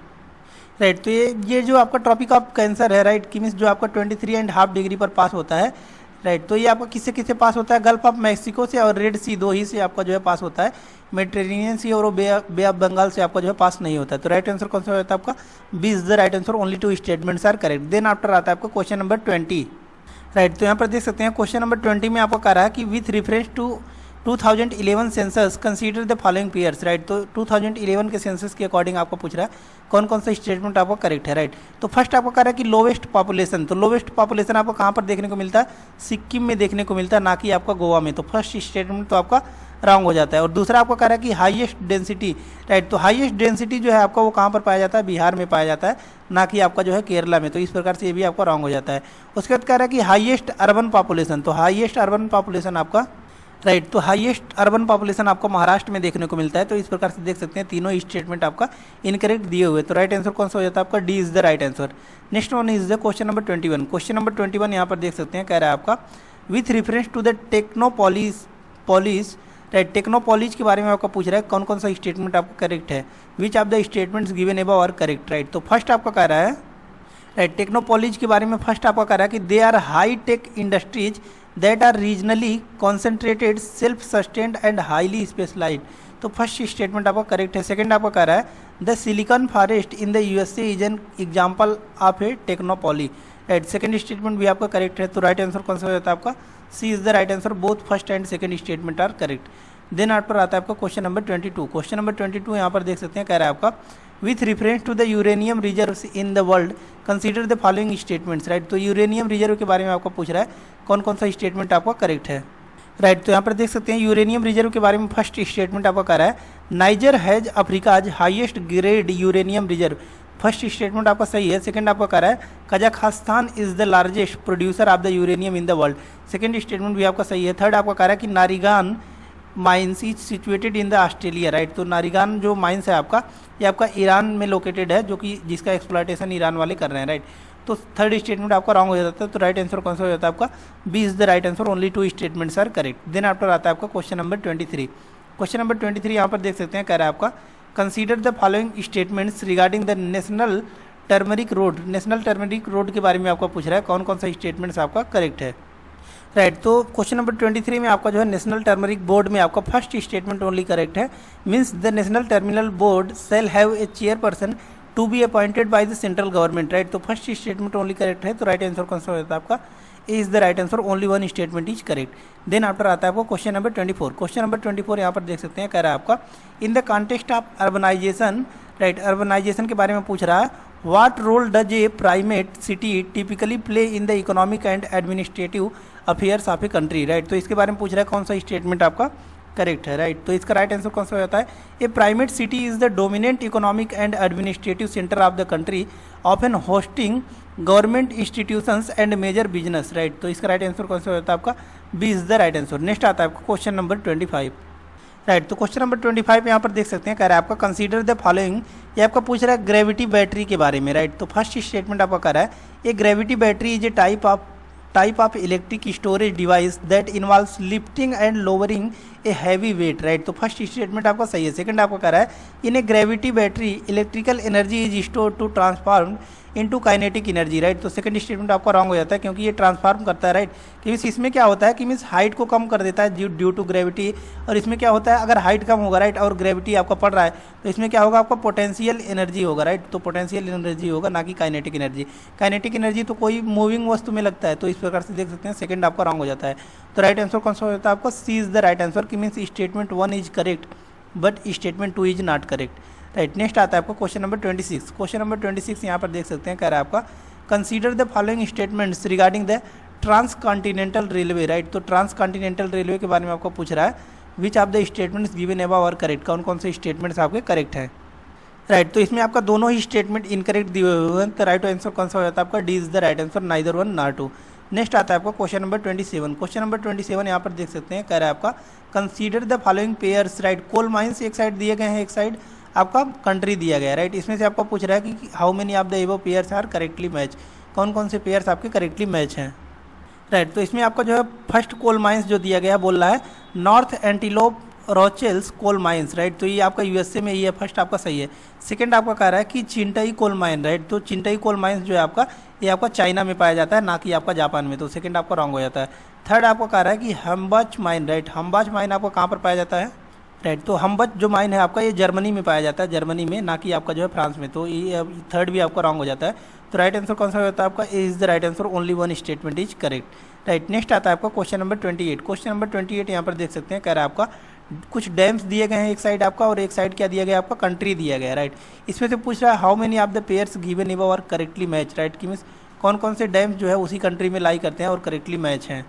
Speaker 1: राइट, तो ये जो आपका ट्रॉपिक ऑफ कैंसर है, राइट, कि मीन्स जो आपका 23.5 डिग्री पर पास होता है, राइट। तो ये आपका किससे किससे पास होता है, गल्फ ऑफ मैक्सिको से और रेड सी, दो ही से आपका जो है पास होता है। मेडिटेरेनियन सी और बे ऑफ बंगाल से आपका जो है पास नहीं होता है। तो राइट आंसर कौन सा होता है आपका, B is the right answer, only 2 statements are correct. Then after आता है आपका क्वेश्चन नंबर 20, राइट। तो यहाँ पर देख सकते हैं क्वेश्चन नंबर 20 में आपको कह रहा है कि with reference to 2011 census consider the following pairs, right. तो 2011 के सेंसस के अकॉर्डिंग आपको पूछ रहा है कौन कौन सा स्टेटमेंट आपका करेक्ट है, राइट। तो फर्स्ट आपको कह रहा है कि लोवेस्ट पॉपुलेशन, तो लोवेस्ट पॉपुलेशन आपको कहाँ पर देखने को मिलता है, सिक्किम में देखने को मिलता है, ना कि आपका गोवा में। तो फर्स्ट स्टेटमेंट तो आपका रॉन्ग हो जाता है। और दूसरा आपको कह रहा है कि हाईएस्ट डेंसिटी, राइट। तो हाईएस्ट डेंसिटी जो है आपका वो कहाँ पर पाया जाता है, बिहार में पाया जाता है, ना कि आपका जो है केरला में। तो इस प्रकार से ये भी आपका रॉन्ग हो जाता है। उसके बाद कह रहा है कि हाईएस्ट अर्बन पॉपुलेशन, तो हाईएस्ट अर्बन पॉपुलेशन आपका, राइट, तो हाईएस्ट अर्बन पॉपुलेशन आपको महाराष्ट्र में देखने को मिलता है। तो इस प्रकार से देख सकते हैं तीनों स्टेटमेंट आपका इनकरेक्ट दिए हुए। तो राइट आंसर कौन सा हो जाता है आपका, D is the right answer. Next one is the question number 21। Question number 21 यहाँ पर देख सकते हैं, कह रहा है आपका with reference to the technopolis, right, technopolis के बारे में आपका पूछ रहा है कौन कौन सा स्टेटमेंट आपका करेक्ट है, which of the statements given above are correct, right. तो फर्स्ट आपका कह रहा है, राइट, टेक्नोपॉलिस के बारे में फर्स्ट आपका कह रहा है कि they are high tech industries that are regionally concentrated, self sustained and highly specialised. तो फर्स्ट स्टेटमेंट आपका करेक्ट है। सेकंड आपका कह रहा है the Silicon Forest in the USA is an example of a technopoly, right. Second statement भी आपका करेक्ट है। तो राइट आंसर कौन सा हो जाता है आपका, C is the right answer. Both first and second statement are correct. Then आप पर आता है आपका क्वेश्चन नंबर 22। क्वेश्चन नंबर 22 यहाँ पर देख सकते हैं, कह रहा है आपका with reference to the uranium reserves in the world consider the following statements, right. तो यूरेनियम रिजर्व के बारे में आपको पूछ रहा है कौन कौन सा स्टेटमेंट आपका करेक्ट है, राइट। तो यहाँ पर देख सकते हैं यूरेनियम रिजर्व के बारे में फर्स्ट स्टेटमेंट आपका कह रहा है niger has Africa's highest grade uranium reserve. First statement आपका सही है। सेकंड आपका कह रहा है Kazakhstan is the largest producer of the uranium in the world. Second statement भी आपका सही है। थर्ड आपका कह रहा है कि Narigan mines is situated in the Australia, right. तो नारिगान जो माइंस है आपका, ये आपका ईरान में लोकेटेड है, जो कि जिसका एक्सप्लॉयटेशन ईरान वाले कर रहे हैं, राइट। तो थर्ड स्टेटमेंट आपका रॉन्ग हो जाता है। तो राइट आंसर कौन सा हो जाता है आपका, B is the right answer. Only 2 statements are correct. Then after आता है आपका क्वेश्चन नंबर 23। क्वेश्चन नंबर 23 यहाँ पर देख सकते हैं, कह रहा है आपका consider the following statements regarding the national turmeric road. National turmeric road के बारे में आपका पूछ रहा है कौन कौन सा स्टेटमेंट्स आपका करेक्ट है, राइट। तो क्वेश्चन नंबर 23 में आपका जो है नेशनल टर्मरिक बोर्ड में आपका फर्स्ट स्टेटमेंट ओनली करेक्ट है। Means the national terminal board shall have a chairperson to be appointed by the central government, right. तो फर्स्ट स्टेटमेंट ओनली करेक्ट है। तो राइट आंसर कौन सा हो जाता है आपका, A is the right answer. Only 1 statement is correct. Then after आता है आपको क्वेश्चन नंबर 24। क्वेश्चन नंबर 24 यहाँ पर देख सकते हैं, कह रहा है आपका in the context of urbanisation, right, urbanisation के बारे में पूछ रहा है what role does a primate city typically play in the economic and administrative affairs of a country, right. तो इसके बारे में पूछ रहा है कौन सा स्टेटमेंट आपका करेक्ट है, राइट। तो इसका राइट आंसर कौन सा हो जाता है, a primate city is the dominant economic and administrative centre of the country often hosting government institutions and major business, right. तो इसका राइट आंसर कौन सा हो जाता है आपका, B is the right answer. Next आता है आपका क्वेश्चन नंबर 25, राइट। तो क्वेश्चन नंबर 25 यहाँ पर देख सकते हैं, कह रहा है आपका कंसीडर द फॉलोइंग, ये आपका पूछ रहा है ग्रेविटी बैटरी के बारे में, राइट। तो फर्स्ट स्टेटमेंट आपका कह रहा है ये gravity battery is a type of electric storage device that involves lifting and lowering a heavy weight, right. तो फर्स्ट स्टेटमेंट आपका सही है। सेकंड आपका कह रहा है in a gravity battery electrical energy is store to transform into kinetic energy, right. तो सेकंड स्टेटमेंट आपका रॉन्ग हो जाता है क्योंकि ये ट्रांसफॉर्म करता है, राइट। कि मीन्स इसमें क्या होता है कि मीन्स हाइट को कम कर देता है ड्यू टू ग्रेविटी, और इसमें क्या होता है अगर हाइट कम होगा, राइट, और ग्रेविटी आपका पड़ रहा है तो इसमें क्या होगा आपका पोटेंशियल एनर्जी होगा, राइट। तो पोटेंशियल एनर्जी होगा, ना कि काइनेटिक एनर्जी। काइनेटिक एनर्जी तो कोई मूविंग वस्तु में लगता है। तो इस प्रकार से देख सकते हैं सेकंड आपका रॉन्ग हो जाता है। तो राइट आंसर कौन सा हो जाता है आपका, C is the right answer. कि means statement 1 is correct but statement 2 is not correct, right. Next आता है आपको क्वेश्चन नंबर 26। क्वेश्चन नंबर 26 यहाँ पर देख सकते हैं, कह रहा है आपका consider the following statements regarding the trans continental railway, right. तो ट्रांस कॉन्टिनेंटल रेलवे के बारे में आपको पूछ रहा है which of the statements given above are correct, कौन कौन से स्टेटमेंट्स आपके करेक्ट हैं, राइट। तो इसमें आपका दोनों ही स्टेटमेंट इनकरेक्ट दिए हुए हैं। तो राइट आंसर कौन सा हो जाता है आपका, D is the right answer, neither 1 nor 2। Next आता है आपका क्वेश्चन नंबर 27। क्वेश्चन नंबर 27 यहाँ पर देख सकते हैं, कह रहा है आपका consider the following pairs, right. Coal mines एक साइड दिए गए हैं, एक साइड आपका कंट्री दिया गया है, राइट। इसमें से आपको पूछ रहा है कि how many of the above pairs are correctly match, कौन कौन से पेयर्स आपके करेक्टली मैच हैं, राइट। तो इसमें आपका जो है फर्स्ट कोल माइंस जो दिया गया है बोल रहा है North Antelope Rochelle coal mines, right. तो ये आपका यूएसए में ही है, फर्स्ट आपका सही है। सेकंड आपका कह रहा है कि चिंटई कोल माइन, राइट। तो चिंटई कोल माइंस जो है आपका ये आपका चाइना में पाया जाता है, ना कि आपका जापान में। तो सेकंड आपका रॉन्ग हो जाता है। थर्ड आपका कह रहा है कि हम्बाच माइन, राइट। हम्बाच माइन आपको कहाँ पर पाया जाता है, राइट। तो हम्बाच जो माइन है आपका ये जर्मनी में पाया जाता है, जर्मनी में, ना कि आपका जो है फ्रांस में। तो ये थर्ड भी आपका रॉन्ग हो जाता है। तो राइट आंसर कौन सा हो जाता है आपका, A is the right answer. Only 1 statement is correct, right. Next आता है आपका क्वेश्चन नंबर 28। क्वेश्चन नंबर 28 यहाँ पर देख सकते हैं, कह रहा है आपका कुछ डैम्स दिए गए हैं एक साइड आपका, और एक साइड क्या दिया गया आपका, कंट्री दिया गया है, राइट। इसमें से पूछ रहा है how many of the pairs given above are correctly match, right, कि मीन्स कौन कौन से डैम्स जो है उसी कंट्री में लाई करते हैं और करेक्टली मैच हैं,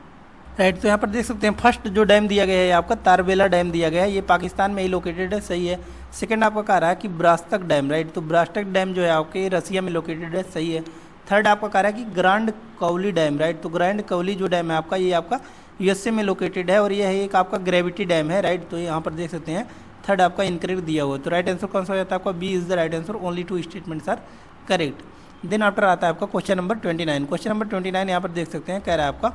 Speaker 1: राइट। तो यहाँ पर देख सकते हैं फर्स्ट जो डैम दिया गया है आपका तारबेला डैम दिया गया है, ये पाकिस्तान में ही लोकेटेड है, सही है। सेकंड आपका कह रहा है कि ब्रास्टक डैम, राइट, तो ब्रास्टक डैम जो है आपके रसिया में लोकेटेड है, सही है। थर्ड आपका कह रहा है कि ग्रांड कौली डैम, राइट, तो ग्रैंड कौली जो डैम है आपका, ये आपका यूएसए में लोकेटेड है और ये है एक आपका ग्रेविटी डैम है, राइट। तो यहाँ पर देख सकते हैं थर्ड आपका इनकरेक्ट दिया हुआ है, तो राइट आंसर कौन सा हो जाता है आपका, B is the right answer, only 2 statements are correct. Then after आता है आपका क्वेश्चन नंबर 29। क्वेश्चन नंबर 29 यहाँ पर देख सकते हैं, कह रहा है आपका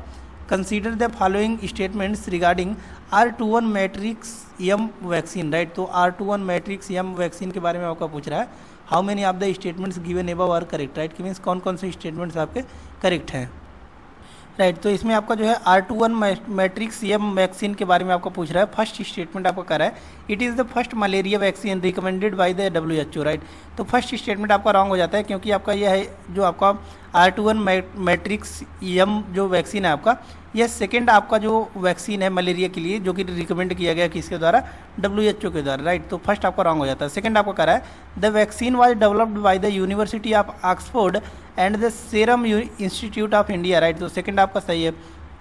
Speaker 1: consider the following statements regarding R21 matrix M vaccine, right, तो R21 मैट्रिक्स एम वैक्सीन के बारे में आपका पूछ रहा है how many of the statements given above are correct, right, कि मीन्स कौन कौन से स्टेटमेंट्स आपके करेक्ट हैं, राइट। तो इसमें आपका जो है R21 मैट्रिक्स एम वैक्सीन के बारे में आपको पूछ रहा है। फर्स्ट स्टेटमेंट आपका कर रहा है it is the first malaria vaccine recommended by the WHO, right. तो फर्स्ट स्टेटमेंट आपका रॉन्ग हो जाता है क्योंकि आपका यह है जो आपका R21 मैट्रिक्स एम जो वैक्सीन है आपका, यह सेकेंड आपका जो वैक्सीन है मलेरिया के लिए जो कि रिकमेंड किया गया किसके द्वारा, WHO के द्वारा, राइट। तो फर्स्ट आपका रॉन्ग हो जाता है। सेकंड आपका कह रहा है the vaccine was developed by the University of Oxford and the Serum Institute of India, right, तो सेकंड आपका सही है।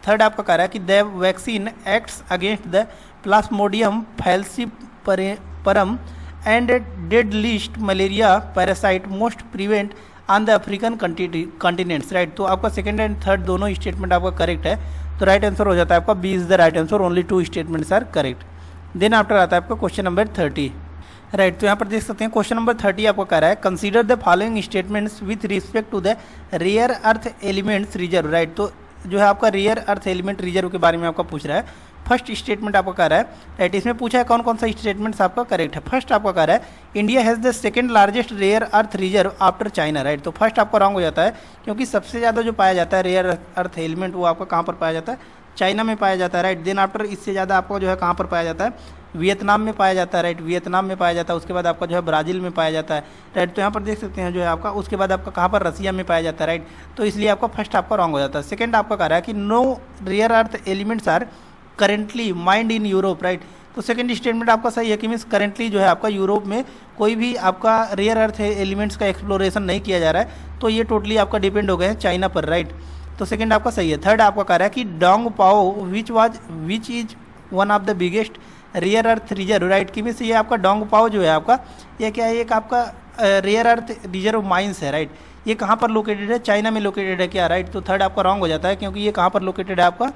Speaker 1: थर्ड आपका कह रहा है कि the vaccine acts against the Plasmodium falciparum and deadliest malaria parasite most prevent on the African continents, right. तो आपका सेकंड एंड थर्ड दोनों स्टेटमेंट आपका करेक्ट है, तो राइट आंसर हो जाता है आपका B is the right answer, only 2 statements are correct. Then after आता है आपका क्वेश्चन नंबर 30, राइट। तो यहाँ पर देख सकते हैं क्वेश्चन नंबर 30 आपको कह रहा है consider the following statements with respect to the rare earth elements reserve, right. तो जो है आपका रेयर अर्थ एलिमेंट रिजर्व के बारे में आपका पूछ रहा है। फर्स्ट स्टेटमेंट आपका कह रहा है, राइट, इसमें पूछा है कौन कौन सा स्टेटमेंट्स आपका करेक्ट है। फर्स्ट आपका कह रहा है India has the second largest rare earth reserve after China, right. तो फर्स्ट आपका रॉन्ग हो जाता है क्योंकि सबसे ज़्यादा जो पाया जाता है रेयर अर्थ एलिमेंट वो आपका कहाँ पर पाया जाता है, चाइना में पाया जाता है, राइट। देन आफ्टर इससे ज़्यादा आपको जो है कहाँ पर पाया जाता है, वियतनाम में पाया जाता है, राइट, वियतनाम में पाया जाता है। उसके बाद आपका जो है ब्राज़ील में पाया जाता है, राइट। तो यहाँ पर देख सकते हैं जो है आपका उसके बाद आपका कहाँ पर रसिया में पाया जाता है, राइट। तो इसलिए आपका फर्स्ट आपका रॉन्ग हो जाता है। सेकंड आपका कह रहा है कि no rare earth elements are currently mined in Europe, right. तो सेकंड स्टेटमेंट आपका सही है कि मीन्स करेंटली जो है आपका यूरोप में कोई भी आपका रेयर अर्थ एलिमेंट्स का एक्सप्लोरेशन नहीं किया जा रहा है, तो ये टोटली आपका डिपेंड हो गए हैं चाइना पर, राइट। तो सेकंड आपका सही है। थर्ड आपका कह रहा है कि Dong Pao which is one of the biggest rare earth reserve, right, कि मीन्स ये आपका डोंग पाओ जो है आपका ये क्या है, एक आपका रेयर अर्थ रिजर्व माइंस है, राइट। ये कहाँ पर लोकेटेड है, चाइना में लोकेटेड है क्या, राइट। तो थर्ड आपका रॉन्ग हो जाता है क्योंकि ये कहाँ पर लोकेटेड है आपका,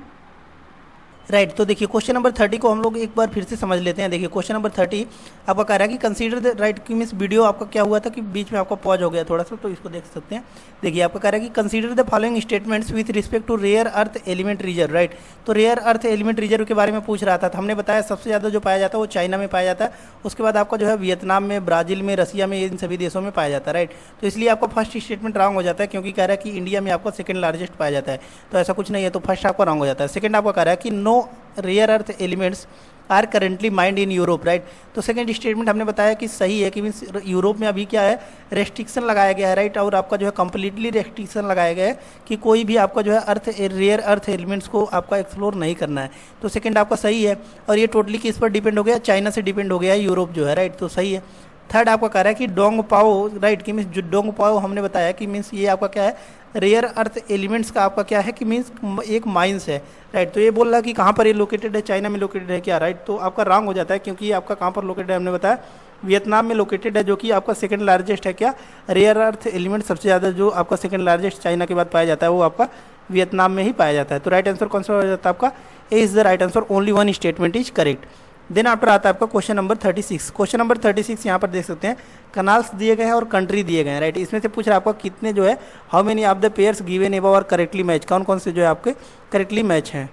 Speaker 1: राइट। तो देखिए क्वेश्चन नंबर 30 को हम लोग एक बार फिर से समझ लेते हैं। देखिए क्वेश्चन नंबर 30 आपका कह रहा है कि कंसीडर द, राइट, कि मीन्स वीडियो आपका क्या हुआ था कि बीच में आपका पॉज हो गया थोड़ा सा, तो इसको देख सकते हैं। देखिए आपका कह रहा है कि consider the following statements with respect to rare earth element reserve, right. तो रेयर अर्थ एलिमेंट रिजर्व के बारे में पूछ रहा था, तो हमने बताया सबसे ज़्यादा जो पाया जाता है वो चाइना में पाया जाता है, उसके बाद आपका जो है वियतनाम में, ब्राज़ील में, रसिया में, इन सभी देशों में पाया जाता है, राइट। तो इसलिए आपका फर्स्ट स्टेटमेंट रॉन्ग हो जाता है क्योंकि कह रहा है कि इंडिया में आपका सेकंड लार्जेस्ट पाया जाता है, तो ऐसा कुछ नहीं है, तो फर्स्ट आपका रॉन्ग हो जाता है। सेकंड आपका कह रहा है कि no rare earth elements are currently mined in Europe, right. तो सेकंड स्टेटमेंट हमने बताया कि सही है कि मीन्स यूरोप में अभी क्या है, रेस्ट्रिक्शन लगाया गया है, राइट, और आपका जो है कंप्लीटली रेस्ट्रिक्शन लगाया गया है कि कोई भी आपका जो है रेयर अर्थ एलिमेंट्स को आपका एक्सप्लोर नहीं करना है। तो सेकंड आपका सही है, और ये टोटली किस पर डिपेंड हो गया, चाइना से डिपेंड हो गया है यूरोप जो है, राइट। तो सही है। थर्ड आपका कह रहा है कि डोंग पाओ, राइट, कि मीन्स जो डोंग पाओ हमने बताया कि मीन्स ये आपका क्या है, रेयर अर्थ एलिमेंट्स का आपका क्या है कि मीन्स एक माइंस है, राइट। तो ये बोल रहा है कि कहाँ पर ये लोकेटेड है, चाइना में लोकेटेड है क्या, राइट। तो आपका रॉन्ग हो जाता है क्योंकि ये आपका कहाँ पर लोकेटेड है, हमने बताया वियतनाम में लोकेटेड है, जो कि आपका सेकंड लार्जेस्ट है क्या, रेयर अर्थ एलिमेंट सबसे ज़्यादा जो आपका सेकंड लार्जेस्ट चाइना के बाद पाया जाता है वो आपका वियतनाम में ही पाया जाता है। तो राइट आंसर कौन सा हो जाता है आपका, A is the right answer, only 1 statement is correct. Then after आता है आपका क्वेश्चन नंबर 36। क्वेश्चन नंबर 36 यहाँ पर देख सकते हैं, कनाल्स दिए गए हैं और कंट्री दिए गए हैं, राइट। इसमें से पूछ रहा है आपको कितने जो है, how many of the pairs given above और करेक्टली मैच, कौन कौन से जो है आपके करेक्टली मैच हैं,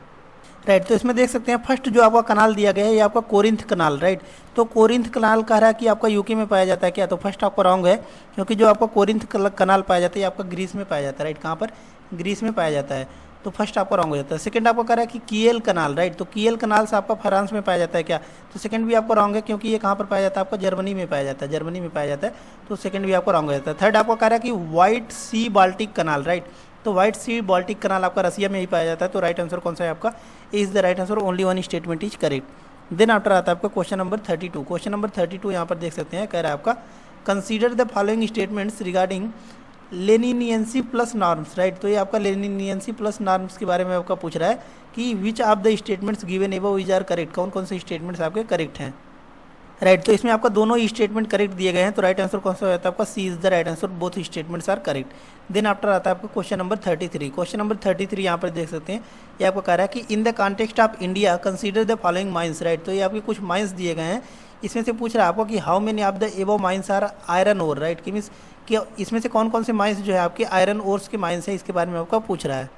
Speaker 1: राइट। तो इसमें देख सकते हैं फर्स्ट जो आपका कनाल दिया गया है ये आपका कोरिंथ कनाल, राइट। तो कोरिंथ कनाल कह रहा है कि आपका यूके में पाया जाता है क्या, तो फर्स्ट आपका रॉन्ग है क्योंकि जो आपका कोरिंथ कनाल पाया जाता है ये आपका ग्रीस में पाया जाता है, राइट। कहाँ पर, ग्रीस में पाया जाता है, तो फर्स्ट आपका रॉन्ग हो जाता है। सेकंड आपको कह रहा है कि कियल कनाल, राइट। तो कियल कनाल से आपका फ्रांस में पाया जाता है क्या, तो सेकंड भी आपको रॉन्ग है क्योंकि ये कहाँ पर पाया जाता है, आपका जर्मनी में पाया जाता है, जर्मनी में पाया जाता है, तो सेकंड भी आपको रॉन्ग हो जाता है। थर्ड आपको कह रहा है कि व्हाइट सी बाल्टिक कनाल, राइट। तो व्हाइट सी बाल्टिक कनाल आपका रसिया में ही पाया जाता है। तो राइट आंसर कौन सा है आपका, A is the right answer, only one statement is correct. Then after आता है आपका क्वेश्चन नंबर 32। क्वेश्चन नंबर 32 यहाँ पर देख सकते हैं, कह रहा है आपका consider the following statements regarding leniency plus norms, right. तो ये आपका लेनिनियंसी प्लस नॉर्म्स के बारे में आपका पूछ रहा है कि which of the statements given above is are correct, कौन कौन से स्टेटमेंट्स आपके करेक्ट हैं, राइट। तो इसमें आपका दोनों स्टेटमेंट करेक्ट दिए गए हैं। तो राइट आंसर कौन सा होता है आपका, C is the right answer, both statements are correct. Then after आता है आपका क्वेश्चन नंबर 33। क्वेश्चन नंबर 33 यहाँ पर देख सकते हैं, ये आपको कह रहा है कि इन the context of India consider the following mines, right. तो ये आपके कुछ माइंस दिए गए हैं, इसमें से पूछ रहा है आपको कि how many of the above mines are iron ore, right. कि मीन्स कि इसमें से कौन कौन से माइंस जो है आपके आयरन ओर्स के माइंस है, इसके बारे में आपका पूछ रहा है,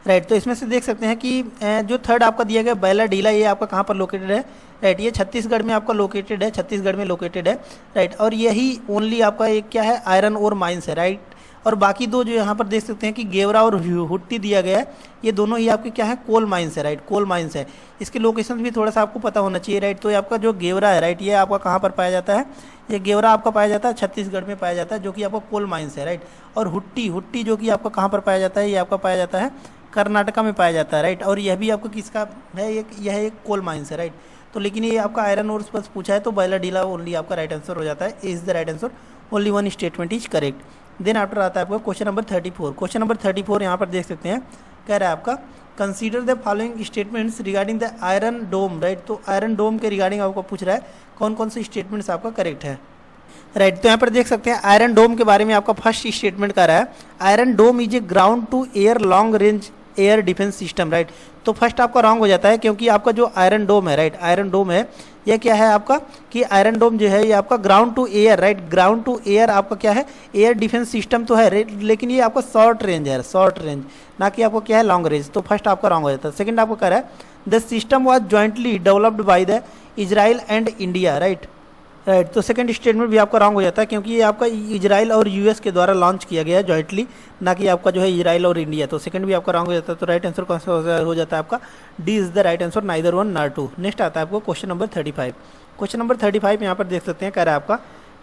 Speaker 1: राइट। तो इसमें से देख सकते हैं कि जो थर्ड आपका दिया गया बैला डीला, ये आपका कहाँ पर लोकेटेड है, राइट। ये छत्तीसगढ़ में आपका लोकेटेड है, छत्तीसगढ़ में लोकेटेड है, राइट। और यही ओनली आपका एक क्या है, आयरन ओर माइंस है, राइट। और बाकी दो जो यहाँ पर देख सकते हैं कि गेवरा और हुट्टी दिया गया है, ये दोनों ही आपके क्या है, कोल माइंस है, राइट, कोल माइंस है। इसके लोकेशन भी थोड़ा सा आपको पता होना चाहिए, राइट। तो ये आपका जो गेवरा है, राइट, ये आपका कहाँ पर पाया जाता है, ये गेवरा आपका पाया जाता है छत्तीसगढ़ में पाया जाता है, जो कि आपका कोल माइंस है, राइट। और हुट्टी जो कि आपका कहाँ पर पाया जाता है, ये आपका पाया जाता है कर्नाटका में पाया जाता है, राइट। और यह भी आपको किसका है, यह एक कोल माइंस है, राइट। तो लेकिन ये आपका आयरन ओर्स बस पूछा है, तो बैला डीला ओनली आपका राइट आंसर हो जाता है, A is the right answer, only one statement is correct. Then after आता है आपका क्वेश्चन नंबर 34। क्वेश्चन नंबर 34 यहाँ पर देख सकते हैं, कह रहा है आपका consider the following statements regarding the Iron Dome, right. तो आयरन डोम के रिगार्डिंग आपको पूछ रहा है कौन कौन से स्टेटमेंट्स आपका करेक्ट है, राइट। तो यहाँ पर देख सकते हैं आयरन डोम के बारे में आपका फर्स्ट स्टेटमेंट कह रहा है Iron Dome is a ground to air long range air defence system, right. तो फर्स्ट आपका रॉन्ग हो जाता है, क्योंकि आपका जो आयरन डोम है, राइट, आयरन डोम है, यह क्या है आपका कि आयरन डोम जो है ये आपका ground to air, right, ground to air आपका क्या है, एयर डिफेंस सिस्टम तो है, लेकिन ये आपका शॉर्ट रेंज है, शॉर्ट रेंज, ना कि आपको क्या है लॉन्ग रेंज। तो फर्स्ट आपका रॉन्ग हो जाता है। सेकंड आपको कह रहा है the system was jointly developed by the Israel and India, right, right. तो सेकंड स्टेटमेंट भी आपका रॉन्ग हो जाता है, क्योंकि ये आपका इजराइल और यूएस के द्वारा लॉन्च किया गया है जॉइंटली, ना कि आपका जो है इजराइल और इंडिया। तो सेकंड भी आपका रॉन्ग हो जाता है। तो राइट आंसर कौन सा हो जाता है आपका, D is the right answer, neither one nor two. Next आता है आपको क्वेश्चन नंबर 35। क्वेश्चन नंबर 35 यहाँ पर देख सकते हैं, कह रहा है आपका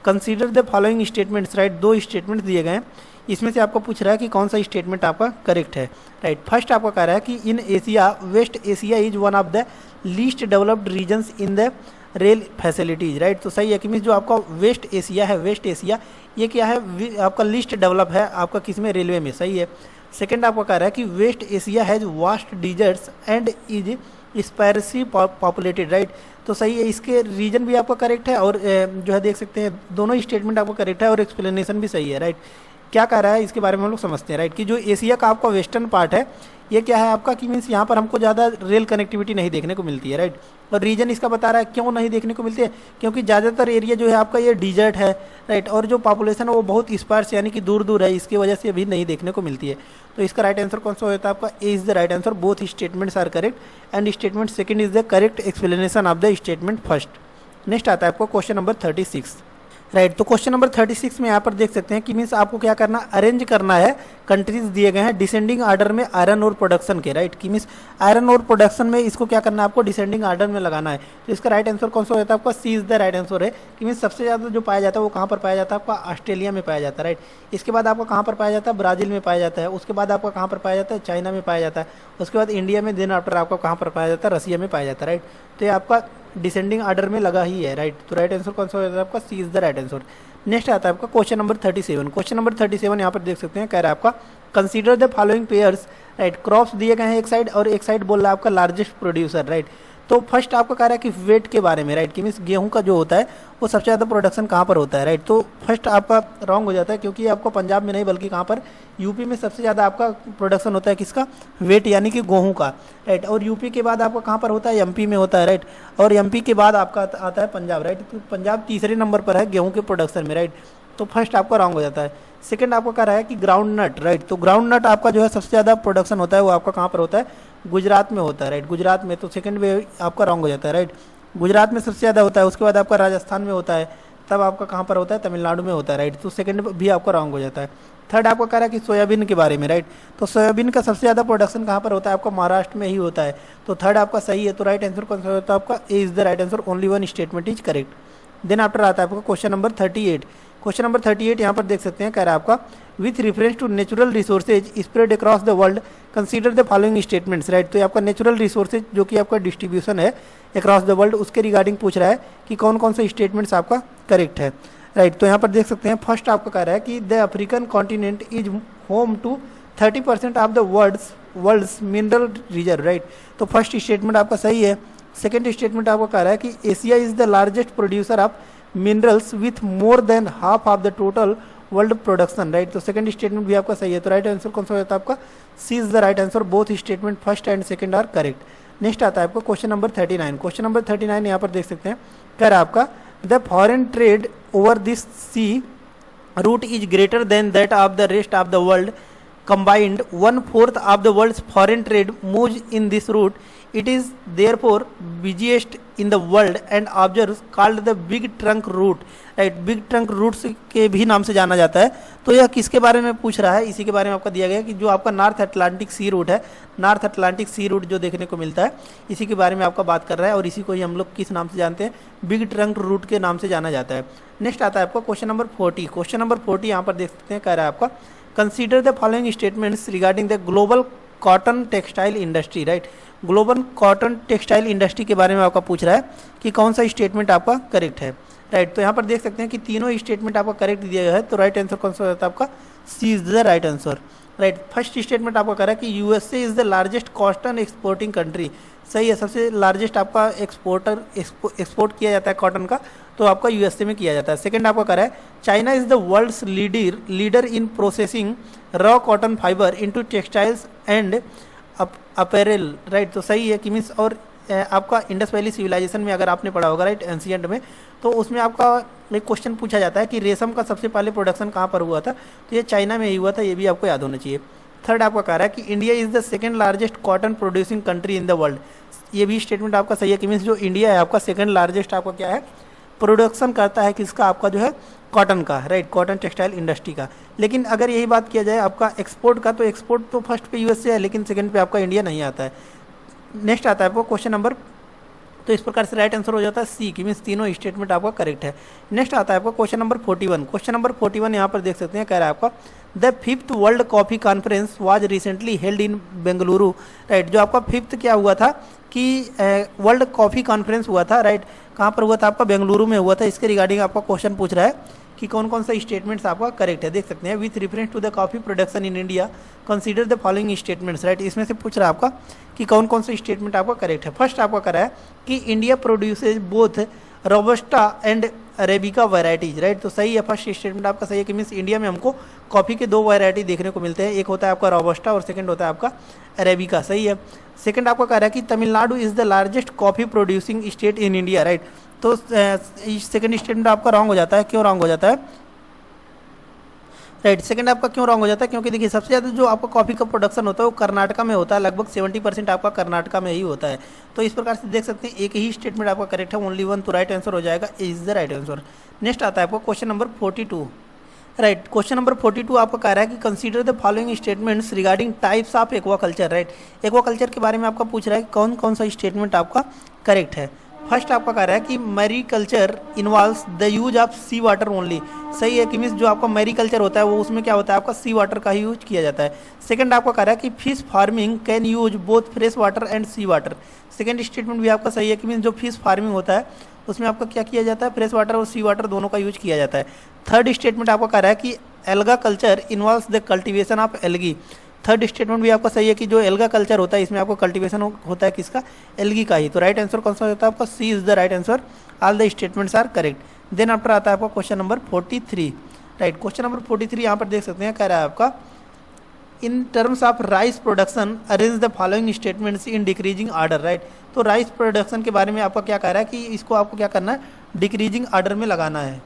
Speaker 1: consider the following statements, right. दो स्टेटमेंट्स दिए गए हैं, इसमें से आपको पूछ रहा है कि कौन सा स्टेटमेंट आपका करेक्ट है, राइट। फर्स्ट आपका कह रहा है कि in Asia West Asia is one of the least developed regions in the rail facilities, right. तो सही है कि मीन्स जो आपका वेस्ट एशिया है, वेस्ट एशिया ये क्या है आपका लिस्ट डेवलप है आपका किस में, रेलवे में, सही है। सेकंड आपको कह रहा है कि West Asia has vast deserts and is sparsely populated, right. तो सही है, इसके रीजन भी आपका करेक्ट है, और जो है देख सकते हैं दोनों स्टेटमेंट आपका करेक्ट है, और एक्सप्लेनेशन भी सही है, राइट। क्या कह रहा है इसके बारे में हम लोग समझते हैं, राइट। कि जो एशिया का आपका वेस्टर्न पार्ट है, ये क्या है आपका कि मीन्स यहाँ पर हमको ज़्यादा रेल कनेक्टिविटी नहीं देखने को मिलती है, राइट। और रीजन इसका बता रहा है क्यों नहीं देखने को मिलती है, क्योंकि ज़्यादातर एरिया जो है आपका ये डिजर्ट है, राइट। और जो पॉपुलेशन है वो बहुत स्पार्स यानी कि दूर दूर है, इसकी वजह से अभी नहीं देखने को मिलती है। तो इसका राइट आंसर कौन सा होता है आपका, A is the right answer, both statements are correct and statement second is the correct explanation of the statement first. Next आता है आपको क्वेश्चन नंबर 36, राइट। तो क्वेश्चन नंबर 36 में यहाँ पर देख सकते हैं कि मीन्स आपको क्या करना, अरेंज करना है, कंट्रीज दिए गए हैं डिसेंडिंग आर्डर में आयरन और प्रोडक्शन के, राइट। कि मीन्स आयरन और प्रोडक्शन में इसको क्या करना है आपको, डिसेंडिंग आर्डर में लगाना है। तो इसका राइट आंसर कौन सा होता है आपका, C is the right answer है। कि मीन्स सबसे ज़्यादा जो पाया जाता है वो कहाँ पर पाया जाता है आपका, ऑस्ट्रेलिया में पाया जाता है, राइट। इसके बाद आपका कहाँ पर पाया जाता है, ब्राज़ील में पाया जाता है। उसके बाद आपका कहाँ पर पाया जाता है, चाइना में पाया जाता है। उसके बाद इंडिया में, देन आफ्टर आपका कहाँ पर पाया जाता है, रसिया में पाया जाता है, राइट। तो ये आपका डिसेंडिंग आर्डर में लगा ही है, राइट। तो राइट आंसर कौन सा होता है आपका, C is the right answer. Next आता है आपका क्वेश्चन नंबर 37। क्वेश्चन नंबर 37 यहाँ पर देख सकते हैं, कह रहा है आपका consider the following pairs, right. Crops दिए गए हैं एक साइड, और एक साइड बोल रहा है आपका लार्जेस्ट प्रोड्यूसर, राइट। तो फर्स्ट आपका कह रहा है कि वेट के बारे में, राइट। कि मीन्स गेहूं का जो होता है वो सबसे ज़्यादा प्रोडक्शन कहाँ पर होता है, राइट। तो फर्स्ट आपका रॉन्ग हो जाता है, क्योंकि आपको पंजाब में नहीं बल्कि कहाँ पर, यूपी में सबसे ज़्यादा आपका प्रोडक्शन होता है किसका, वेट यानी कि गेहूं का, राइट। और यूपी के बाद आपका कहाँ पर होता है, एमपी में होता है, राइट। और एमपी के बाद आपका आता है पंजाब, राइट। तो पंजाब तीसरे नंबर पर है गेहूँ के प्रोडक्शन में, राइट। तो फर्स्ट आपका रॉन्ग हो जाता है। सेकंड आपको कह रहा है कि ग्राउंड नट, राइट। तो ग्राउंड नट आपका जो है सबसे ज़्यादा प्रोडक्शन होता है वो आपका कहाँ पर होता है, गुजरात में होता है, राइट, गुजरात में। तो सेकंड में आपका रॉन्ग हो जाता है, राइट। गुजरात में सबसे ज़्यादा होता है, उसके बाद आपका राजस्थान में होता है, तब आपका कहाँ पर होता है, तमिलनाडु में होता है, राइट। तो सेकंड भी आपका रॉन्ग हो जाता है। थर्ड आपको कह रहा है कि सोयाबीन के बारे में, राइट। तो सोयाबीन का सबसे ज़्यादा प्रोडक्शन कहाँ पर होता है, आपका महाराष्ट्र में ही होता है। तो थर्ड आपका सही है। तो राइट आंसर कौन सा होता है आपका, A is the right answer, only one statement is correct. Then after आता है आपका क्वेश्चन नंबर 38। क्वेश्चन नंबर 38 यहाँ पर देख सकते हैं, कह रहा है आपका with reference to natural resources spread across the world consider the following statements, right. तो ये आपका नेचुरल रिसोर्सेज जो कि आपका डिस्ट्रीब्यूशन है अक्रॉस द वर्ल्ड, उसके रिगार्डिंग पूछ रहा है कि कौन कौन से स्टेटमेंट्स आपका करेक्ट है, राइट। तो यहाँ पर देख सकते हैं फर्स्ट आपका कह रहा है कि the African continent is home to 30% of the world's mineral reserve, right. तो फर्स्ट स्टेटमेंट आपका सही है। सेकेंड स्टेटमेंट आपका कह रहा है कि Asia is the largest producer of minerals with more than half of the total world production, right. तो सेकंड स्टेटमेंट भी आपका सही है। तो राइट आंसर कौन सा होता है आपका? C is the right answer. Both statement first and second are correct. Next आता है आपको क्वेश्चन नंबर 39। क्वेश्चन नंबर 39 यहाँ पर देख सकते हैं, कह रहा है आपका the foreign trade over this sea route is greater than that of the rest of the world combined 1/4 of the world's foreign trade moves in this route. It is therefore busiest in the world and observers called the big trunk route, right। big trunk routes के भी नाम से जाना जाता है। तो यह किसके बारे में पूछ रहा है? इसी के बारे में आपका दिया गया कि जो आपका नॉर्थ अटलांटिक सी रूट है, नॉर्थ अटलांटिक सी रूट जो देखने को मिलता है, इसी के बारे में आपका बात कर रहा है और इसी को ही हम लोग किस नाम से जानते हैं? बिग ट्रंक रूट के नाम से जाना जाता है। नेक्स्ट आता है आपका क्वेश्चन नंबर 40। क्वेश्चन नंबर 40 यहाँ पर देख सकते हैं, कह रहा है आपका Consider the following statements regarding the global cotton textile industry, right। Global cotton textile industry के बारे में आपका पूछ रहा है कि कौन सा स्टेटमेंट आपका करेक्ट है, राइट। तो यहाँ पर देख सकते हैं कि तीनों स्टेटमेंट आपका करेक्ट दिया गया है। तो राइट आंसर कौन सा होता है आपका? C is the right answer, right. First statement आपका कह रहा है कि USA is the largest cotton exporting country, सही है। सबसे लार्जेस्ट आपका एक्सपोर्ट किया जाता है कॉटन का, तो आपका यूएसए में किया जाता है। सेकंड आपका कह रहा है China is the world's leader in processing raw cotton fibre into textiles and apparel, right. तो सही है कि मीन्स और आपका इंडस वैली सिविलाइजेशन में अगर आपने पढ़ा होगा, राइट, एंशिएंट में, तो उसमें आपका एक क्वेश्चन पूछा जाता है कि रेशम का सबसे पहले प्रोडक्शन कहाँ पर हुआ था, तो ये चाइना में ही हुआ था, ये भी आपको याद होना चाहिए। थर्ड आपका कह रहा है कि India is the second largest cotton producing country in the world, ये भी स्टेटमेंट आपका सही है कि मीन्स जो इंडिया है आपका सेकंड लार्जेस्ट आपका क्या है? प्रोडक्शन करता है किसका? आपका जो है कॉटन का, राइट, कॉटन टेक्सटाइल इंडस्ट्री का। लेकिन अगर यही बात किया जाए आपका एक्सपोर्ट का, तो एक्सपोर्ट तो फर्स्ट पे यूएसए है, लेकिन सेकंड पे आपका इंडिया नहीं आता है। नेक्स्ट आता है आपको क्वेश्चन नंबर, तो इस प्रकार से राइट आंसर हो जाता है सी की मीन्स तीनों स्टेटमेंट आपका करेक्ट है। नेक्स्ट आता है आपका क्वेश्चन नंबर 41। क्वेश्चन नंबर 41 यहाँ पर देख सकते हैं, कह रहा है आपका the 5th world coffee conference was recently held in Bengaluru, right. जो आपका 5th क्या हुआ था कि वर्ल्ड कॉफ़ी कॉन्फ्रेंस हुआ था, राइट। कहाँ पर हुआ था? आपका बेंगलुरु में हुआ था। इसके रिगार्डिंग आपका क्वेश्चन पूछ रहा है कि कौन कौन सा स्टेटमेंट्स आपका करेक्ट है। देख सकते हैं with reference to the coffee production in India consider the following statements, right. इसमें से पूछ रहा है आपका कि कौन कौन सा स्टेटमेंट आपका करेक्ट है। फर्स्ट आपका कह रहा है कि India produces both robusta and arabica varieties, right. तो सही है, फर्स्ट स्टेटमेंट आपका सही है कि मीन्स इंडिया में हमको कॉफ़ी के दो वैरायटी देखने को मिलते हैं, एक होता है आपका रोबस्टा और सेकंड होता है आपका अरेबिका, सही है। सेकंड आपका कह रहा है कि Tamil Nadu is the largest coffee producing state in India, right. तो सेकंड स्टेटमेंट आपका रॉन्ग हो जाता है। क्यों रॉन्ग हो जाता है? राइट, सेकंड आपका क्यों रॉन्ग हो जाता है? क्योंकि देखिए सबसे ज़्यादा जो आपका कॉफ़ी का प्रोडक्शन होता है वो कर्नाटका में होता है, लगभग 70% आपका कर्नाटका में ही होता है। तो इस प्रकार से देख सकते हैं एक ही स्टेटमेंट आपका करेक्ट है, ओनली वन, तो राइट आंसर हो जाएगा is the right answer. Next आता है आपको question number 42, right. Question number 42 आपका कह रहा है कि consider the following statements regarding types of aquaculture, right. Aquaculture के बारे में आपका पूछ रहा है कि कौन कौन सा स्टेटमेंट आपका करेक्ट है। फर्स्ट आपका कह रहा है कि mariculture involves the use of sea water only, सही है कि मीन्स जो आपका मैरीकल्चर होता है वो उसमें क्या होता है? आपका सी वाटर का ही यूज किया जाता है। सेकंड आपका कह रहा है कि fish farming can use both fresh water and sea water, second statement भी आपका सही है कि मीन्स जो फिश फार्मिंग होता है उसमें आपका क्या किया जाता है? फ्रेश वाटर और सी वाटर दोनों का यूज किया जाता है। थर्ड स्टेटमेंट आपका कह रहा है कि alga culture involves the cultivation of algae, third statement भी आपका सही है कि जो एल्गा कल्चर होता है इसमें आपको कल्टीवेशन होता है किसका? एल्गी का ही। तो राइट आंसर कौन सा होता है आपका? C is the right answer, all the statements are correct. Then after आता है आपका question number 43, right. Question number 43 यहाँ पर देख सकते हैं, कह रहा है आपका in terms of rice production arrange the following statements in decreasing order, right. तो राइस प्रोडक्शन के बारे में आपका क्या कह रहा है कि इसको आपको क्या करना है? डिक्रीजिंग ऑर्डर में लगाना है,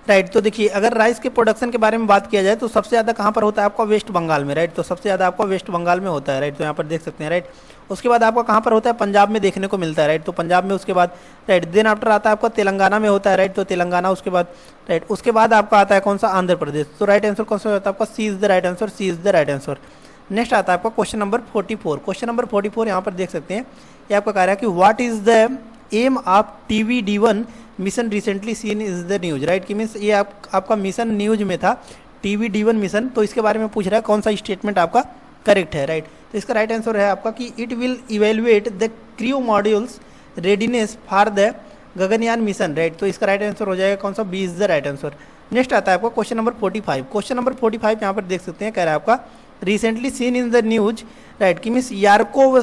Speaker 1: राइट। तो देखिए अगर राइस के प्रोडक्शन के बारे में बात किया जाए तो सबसे ज़्यादा कहाँ पर होता है? आपका वेस्ट बंगाल में, राइट। तो सबसे ज़्यादा आपका वेस्ट बंगाल में होता है, राइट। तो यहाँ पर देख सकते हैं, राइट। उसके बाद आपका कहाँ पर होता है? पंजाब में देखने को मिलता है, राइट। तो पंजाब में, उसके बाद राइट देन आफ्टर आता है आपका तेलंगाना में होता है, राइट। तो तेलंगाना, उसके बाद राइट, उसके बाद आपका आता है कौन सा? आंध्र प्रदेश। तो राइट आंसर कौन सा होता है आपका? C is the right answer, C is the right answer. Next आता है आपका क्वेश्चन नंबर 44। क्वेश्चन नंबर 44 यहाँ पर देख सकते हैं, ये आपका कह रहा है कि what is the aim of TVD1 mission recently seen is the news, right, कि मीन्स ये आपका मिशन न्यूज में था, TVD1 मिशन, तो इसके बारे में पूछ रहा है कौन सा स्टेटमेंट आपका करेक्ट है, राइट। तो इसका राइट आंसर है आपका कि it will evaluate the crew modules readiness for the Gaganyaan mission, right. तो इसका राइट आंसर हो जाएगा कौन सा, B is the right answer. Next आता है आपका क्वेश्चन नंबर 45। क्वेश्चन नंबर 45 यहाँ पर देख सकते हैं, कह रहा है आपका recently seen in the news, right, कि मीन्स यारकोव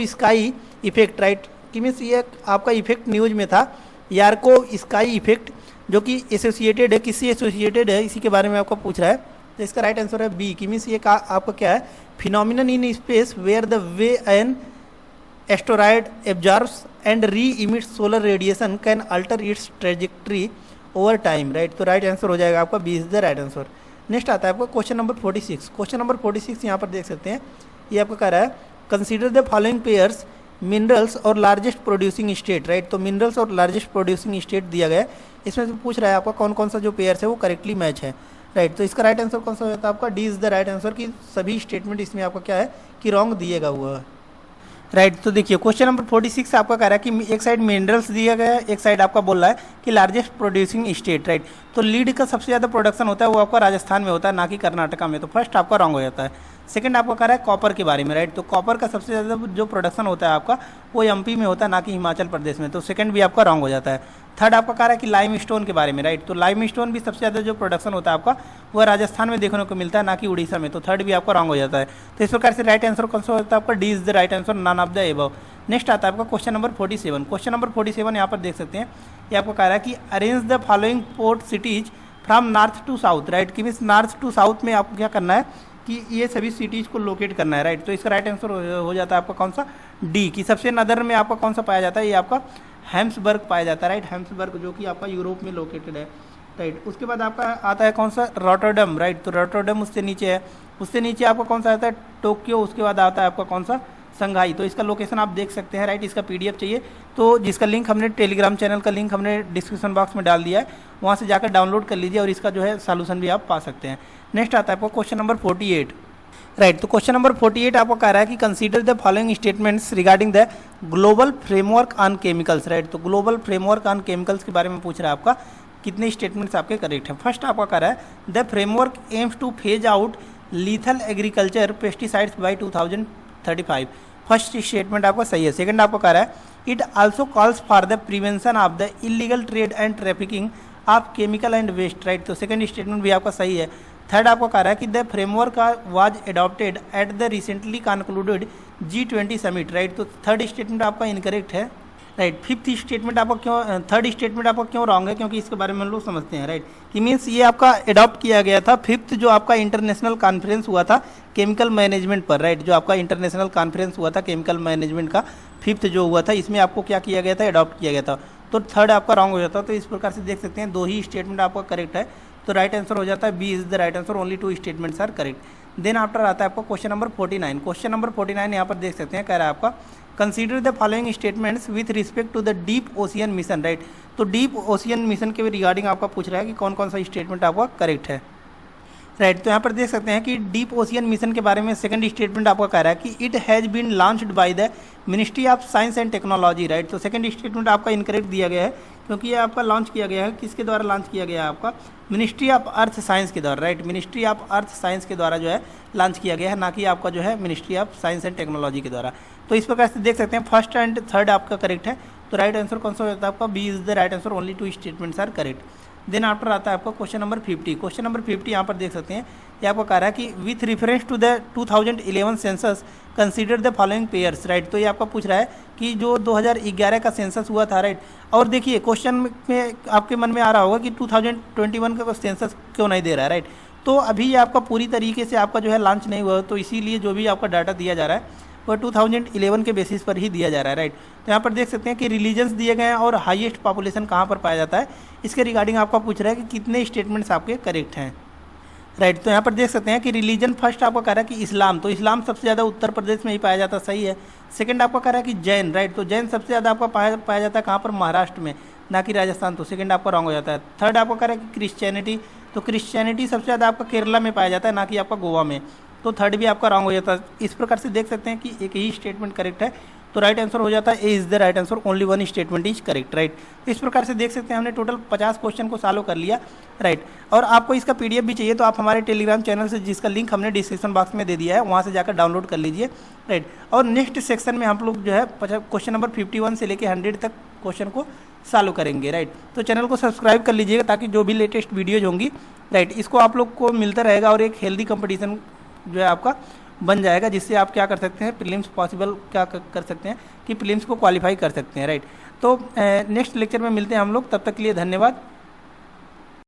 Speaker 1: स्काई इफेक्ट, राइट, कि मीन्स ये आपका इफेक्ट न्यूज में था, यारकोव स्काई इफेक्ट, जो कि एसोसिएटेड है, किससे एसोसिएटेड है, इसी के बारे में आपको पूछ रहा है। तो इसका राइट आंसर है बी, कि मीन्स ये आपका क्या है, phenomenon in space where the way an asteroid absorbs and reemits solar radiation can alter its trajectory over time, right. तो राइट आंसर हो जाएगा आपका B is the right answer. Next आता है आपका क्वेश्चन नंबर 46। क्वेश्चन नंबर 46 यहाँ पर देख सकते हैं, ये आपका कह रहा है consider the following pairs minerals और लार्जेस्ट प्रोड्यूसिंग स्टेट, राइट। तो मिनरल्स और लार्जेस्ट प्रोड्यूसिंग स्टेट दिया गया है, इसमें से पूछ रहा है आपका कौन कौन सा जो पेयर्स है वो करेक्टली मैच है, राइट। तो इसका राइट आंसर कौन सा होता है आपका, D is the right answer, कि सभी स्टेटमेंट इसमें आपका क्या है कि रॉन्ग दिएगा हुआ है, राइट। तो देखिए क्वेश्चन नंबर 46 आपका कह रहा है कि एक साइड मिनरल्स दिया गया है, एक साइड आपका बोल रहा है कि लार्जेस्ट प्रोड्यूसिंग स्टेट, राइट। तो लीड का सबसे ज़्यादा प्रोडक्शन होता है वो आपका राजस्थान में होता है, ना कि कर्नाटका में, तो फर्स्ट आपका रॉन्ग हो जाता है। सेकंड आपका कह रहा है कॉपर के बारे में, राइट। तो कॉपर का सबसे ज़्यादा जो प्रोडक्शन होता है आपका वो MP में होता है, ना कि हिमाचल प्रदेश में, तो सेकंड भी आपका रॉन्ग हो जाता है। थर्ड आपका कह रहा है कि लाइम स्टोन के बारे में, राइट। तो लाइम स्टोन भी सबसे ज़्यादा जो प्रोडक्शन होता है आपका वो राजस्थान में देखने को मिलता है, ना कि उड़ीसा में, तो थर्ड भी आपका रॉन्ग हो जाता है। तो इस प्रकार से राइट आंसर कौन सा होता है आपका, D is the right answer, none of the above. Next आता है आपका क्वेश्चन नंबर 47। क्वेश्चन नंबर 47 यहाँ पर देख सकते हैं, ये आपको कह रहा है कि arrange the following port cities from north to south, right, कि मीन्स नॉर्थ टू साउथ में आपको क्या करना है कि ये सभी सिटीज़ को लोकेट करना है, राइट। तो इसका राइट आंसर हो जाता है आपका कौन सा, डी, कि सबसे नदर में आपका कौन सा पाया जाता है, ये आपका हैम्सबर्ग पाया जाता है, राइट। हैम्सबर्ग जो कि आपका यूरोप में लोकेटेड है, राइट। उसके बाद आपका आता है कौन सा, रॉटरडम, राइट। तो रॉटरडम उससे नीचे है, उससे नीचे आपका कौन सा आता है, टोक्यो। उसके बाद आता है आपका कौन सा, संघाई। तो इसका लोकेशन आप देख सकते हैं, राइट। इसका PDF चाहिए तो जिसका लिंक हमने टेलीग्राम चैनल का लिंक हमने डिस्क्रिप्शन बॉक्स में डाल दिया है, वहाँ से जाकर डाउनलोड कर लीजिए और इसका जो है सॉल्यूशन भी आप पा सकते हैं। नेक्स्ट आता है आपको क्वेश्चन नंबर 48, राइट। तो क्वेश्चन नंबर 48 आपको कह रहा है कि consider the following statements regarding the global framework on chemicals, right. तो ग्लोबल फ्रेमवर्क ऑन केमिकल्स के बारे में पूछ रहा है आपका, कितने स्टेटमेंट्स आपके करेक्ट हैं। फर्स्ट आपका कह रहा है the framework aims to phase out lethal agriculture pesticides by 2035, first statement आपका सही है। सेकंड आपको कह रहा है it also calls for the prevention of the illegal trade and trafficking of chemical and waste, right. तो सेकंड स्टेटमेंट भी आपका सही है। थर्ड आपको कह रहा है कि the framework was adopted at the recently concluded G20 summit, right. तो थर्ड स्टेटमेंट आपका इनकरेक्ट है, राइट। फिफ्थ स्टेटमेंट आपको क्यों, थर्ड स्टेटमेंट आपको क्यों रॉन्ग है, क्योंकि इसके बारे में हम लोग समझते हैं, राइट। कि मीन्स ये आपका अडॉप्ट किया गया था फिफ्थ जो आपका इंटरनेशनल कॉन्फ्रेंस हुआ था केमिकल मैनेजमेंट पर, राइट। जो आपका इंटरनेशनल कॉन्फ्रेंस हुआ था केमिकल मैनेजमेंट का फिफ्थ जो हुआ था, इसमें आपको क्या किया गया था, अडॉप्ट किया गया था। तो थर्ड आपका रॉन्ग हो जाता। तो इस प्रकार से देख सकते हैं दो ही स्टेटमेंट आपका करेक्ट है, तो राइट आंसर हो जाता है B is the right answer, only 2 statements are correct. Then after आता है आपको क्वेश्चन नंबर 49। क्वेश्चन नंबर 49 यहाँ पर देख सकते हैं, कह रहा है आपका consider the following statements with respect to the deep ocean mission, right. तो डीप ओशियन मिशन के रिगार्डिंग आपका पूछ रहा है कि कौन कौन सा स्टेटमेंट आपका करेक्ट है, राइट। तो यहाँ पर देख सकते हैं कि डीप ओशियन मिशन के बारे में सेकंड स्टेटमेंट आपका कह रहा है कि it has been launched by the ministry of science and technology, right. तो सेकंड स्टेटमेंट आपका इनकरेक्ट दिया गया है, क्योंकि ये आपका लॉन्च किया गया है, किसके द्वारा लॉन्च किया गया है, आपका मिनिस्ट्री ऑफ अर्थ साइंस के द्वारा, right. Ministry of earth science के द्वारा जो है लॉन्च किया गया है, ना कि आपका जो है ministry of science and technology के द्वारा। तो इस प्रकार से देख सकते हैं फर्स्ट एंड थर्ड आपका करेक्ट है, तो राइट आंसर कौन सा होता है आपका, B is the right answer, only 2 statements are correct. Then after आता है आपका क्वेश्चन नंबर 50। क्वेश्चन नंबर 50 यहाँ पर देख सकते हैं, ये आपको कह रहा है कि with reference to the 2011 census consider the following pairs, right. तो ये आपका पूछ रहा है कि जो 2011 का सेंसस हुआ था, राइट। और देखिए क्वेश्चन में आपके मन में आ रहा होगा कि 2021 का सेंसस क्यों नहीं दे रहा है, राइट। तो अभी ये आपका पूरी तरीके से आपका जो है लॉन्च नहीं हुआ, तो इसीलिए जो भी आपका डाटा दिया जा रहा है वह 2011 के बेसिस पर ही दिया जा रहा है, राइट। तो यहाँ पर देख सकते हैं कि रिलीजन्स दिए गए हैं और हाईएस्ट पॉपुलेशन कहाँ पर पाया जाता है, इसके रिगार्डिंग आपका पूछ रहा है कि कितने स्टेटमेंट्स आपके करेक्ट हैं, राइट। तो यहाँ पर देख सकते हैं कि रिलीजन फर्स्ट आपका कह रहा है कि इस्लाम, तो इस्लाम सबसे ज़्यादा उत्तर प्रदेश में ही पाया जाता है, सही है। सेकंड आपका कह रहा है कि जैन, राइट। तो जैन सबसे ज़्यादा आपका पाया जाता है कहाँ पर, महाराष्ट्र में, ना कि राजस्थान, तो सेकंड आपका रॉन्ग हो जाता है। थर्ड आपका कह रहा है कि क्रिश्चियनिटी, तो क्रिश्चियनिटी सबसे ज़्यादा आपका केरला में पाया जाता है, ना कि आपका गोवा में, तो थर्ड भी आपका रॉन्ग हो जाता है। इस प्रकार से देख सकते हैं कि एक ही स्टेटमेंट करेक्ट है, तो राइट आंसर हो जाता है ए is the right answer, only one statement is correct, right. इस प्रकार से देख सकते हैं हमने टोटल 50 क्वेश्चन को सॉल्व कर लिया, राइट। और आपको इसका पीडीएफ भी चाहिए तो आप हमारे टेलीग्राम चैनल से, जिसका लिंक हमने डिस्क्रिप्शन बॉक्स में दे दिया है, वहाँ से जाकर डाउनलोड कर लीजिए, राइट। और नेक्स्ट सेक्शन में हम लोग जो है क्वेश्चन नंबर 51 से लेकर 100 तक क्वेश्चन को सॉल्व करेंगे, राइट। तो चैनल को सब्सक्राइब कर लीजिएगा ताकि जो भी लेटेस्ट वीडियोज होंगी, राइट, इसको आप लोग को मिलता रहेगा और एक हेल्दी कंपटीशन जो है आपका बन जाएगा, जिससे आप क्या कर सकते हैं, प्रीलिम्स पॉसिबल क्या कर सकते हैं कि प्रीलिम्स को क्वालिफाई कर सकते हैं, राइट। तो नेक्स्ट लेक्चर में मिलते हैं हम लोग, तब तक के लिए धन्यवाद।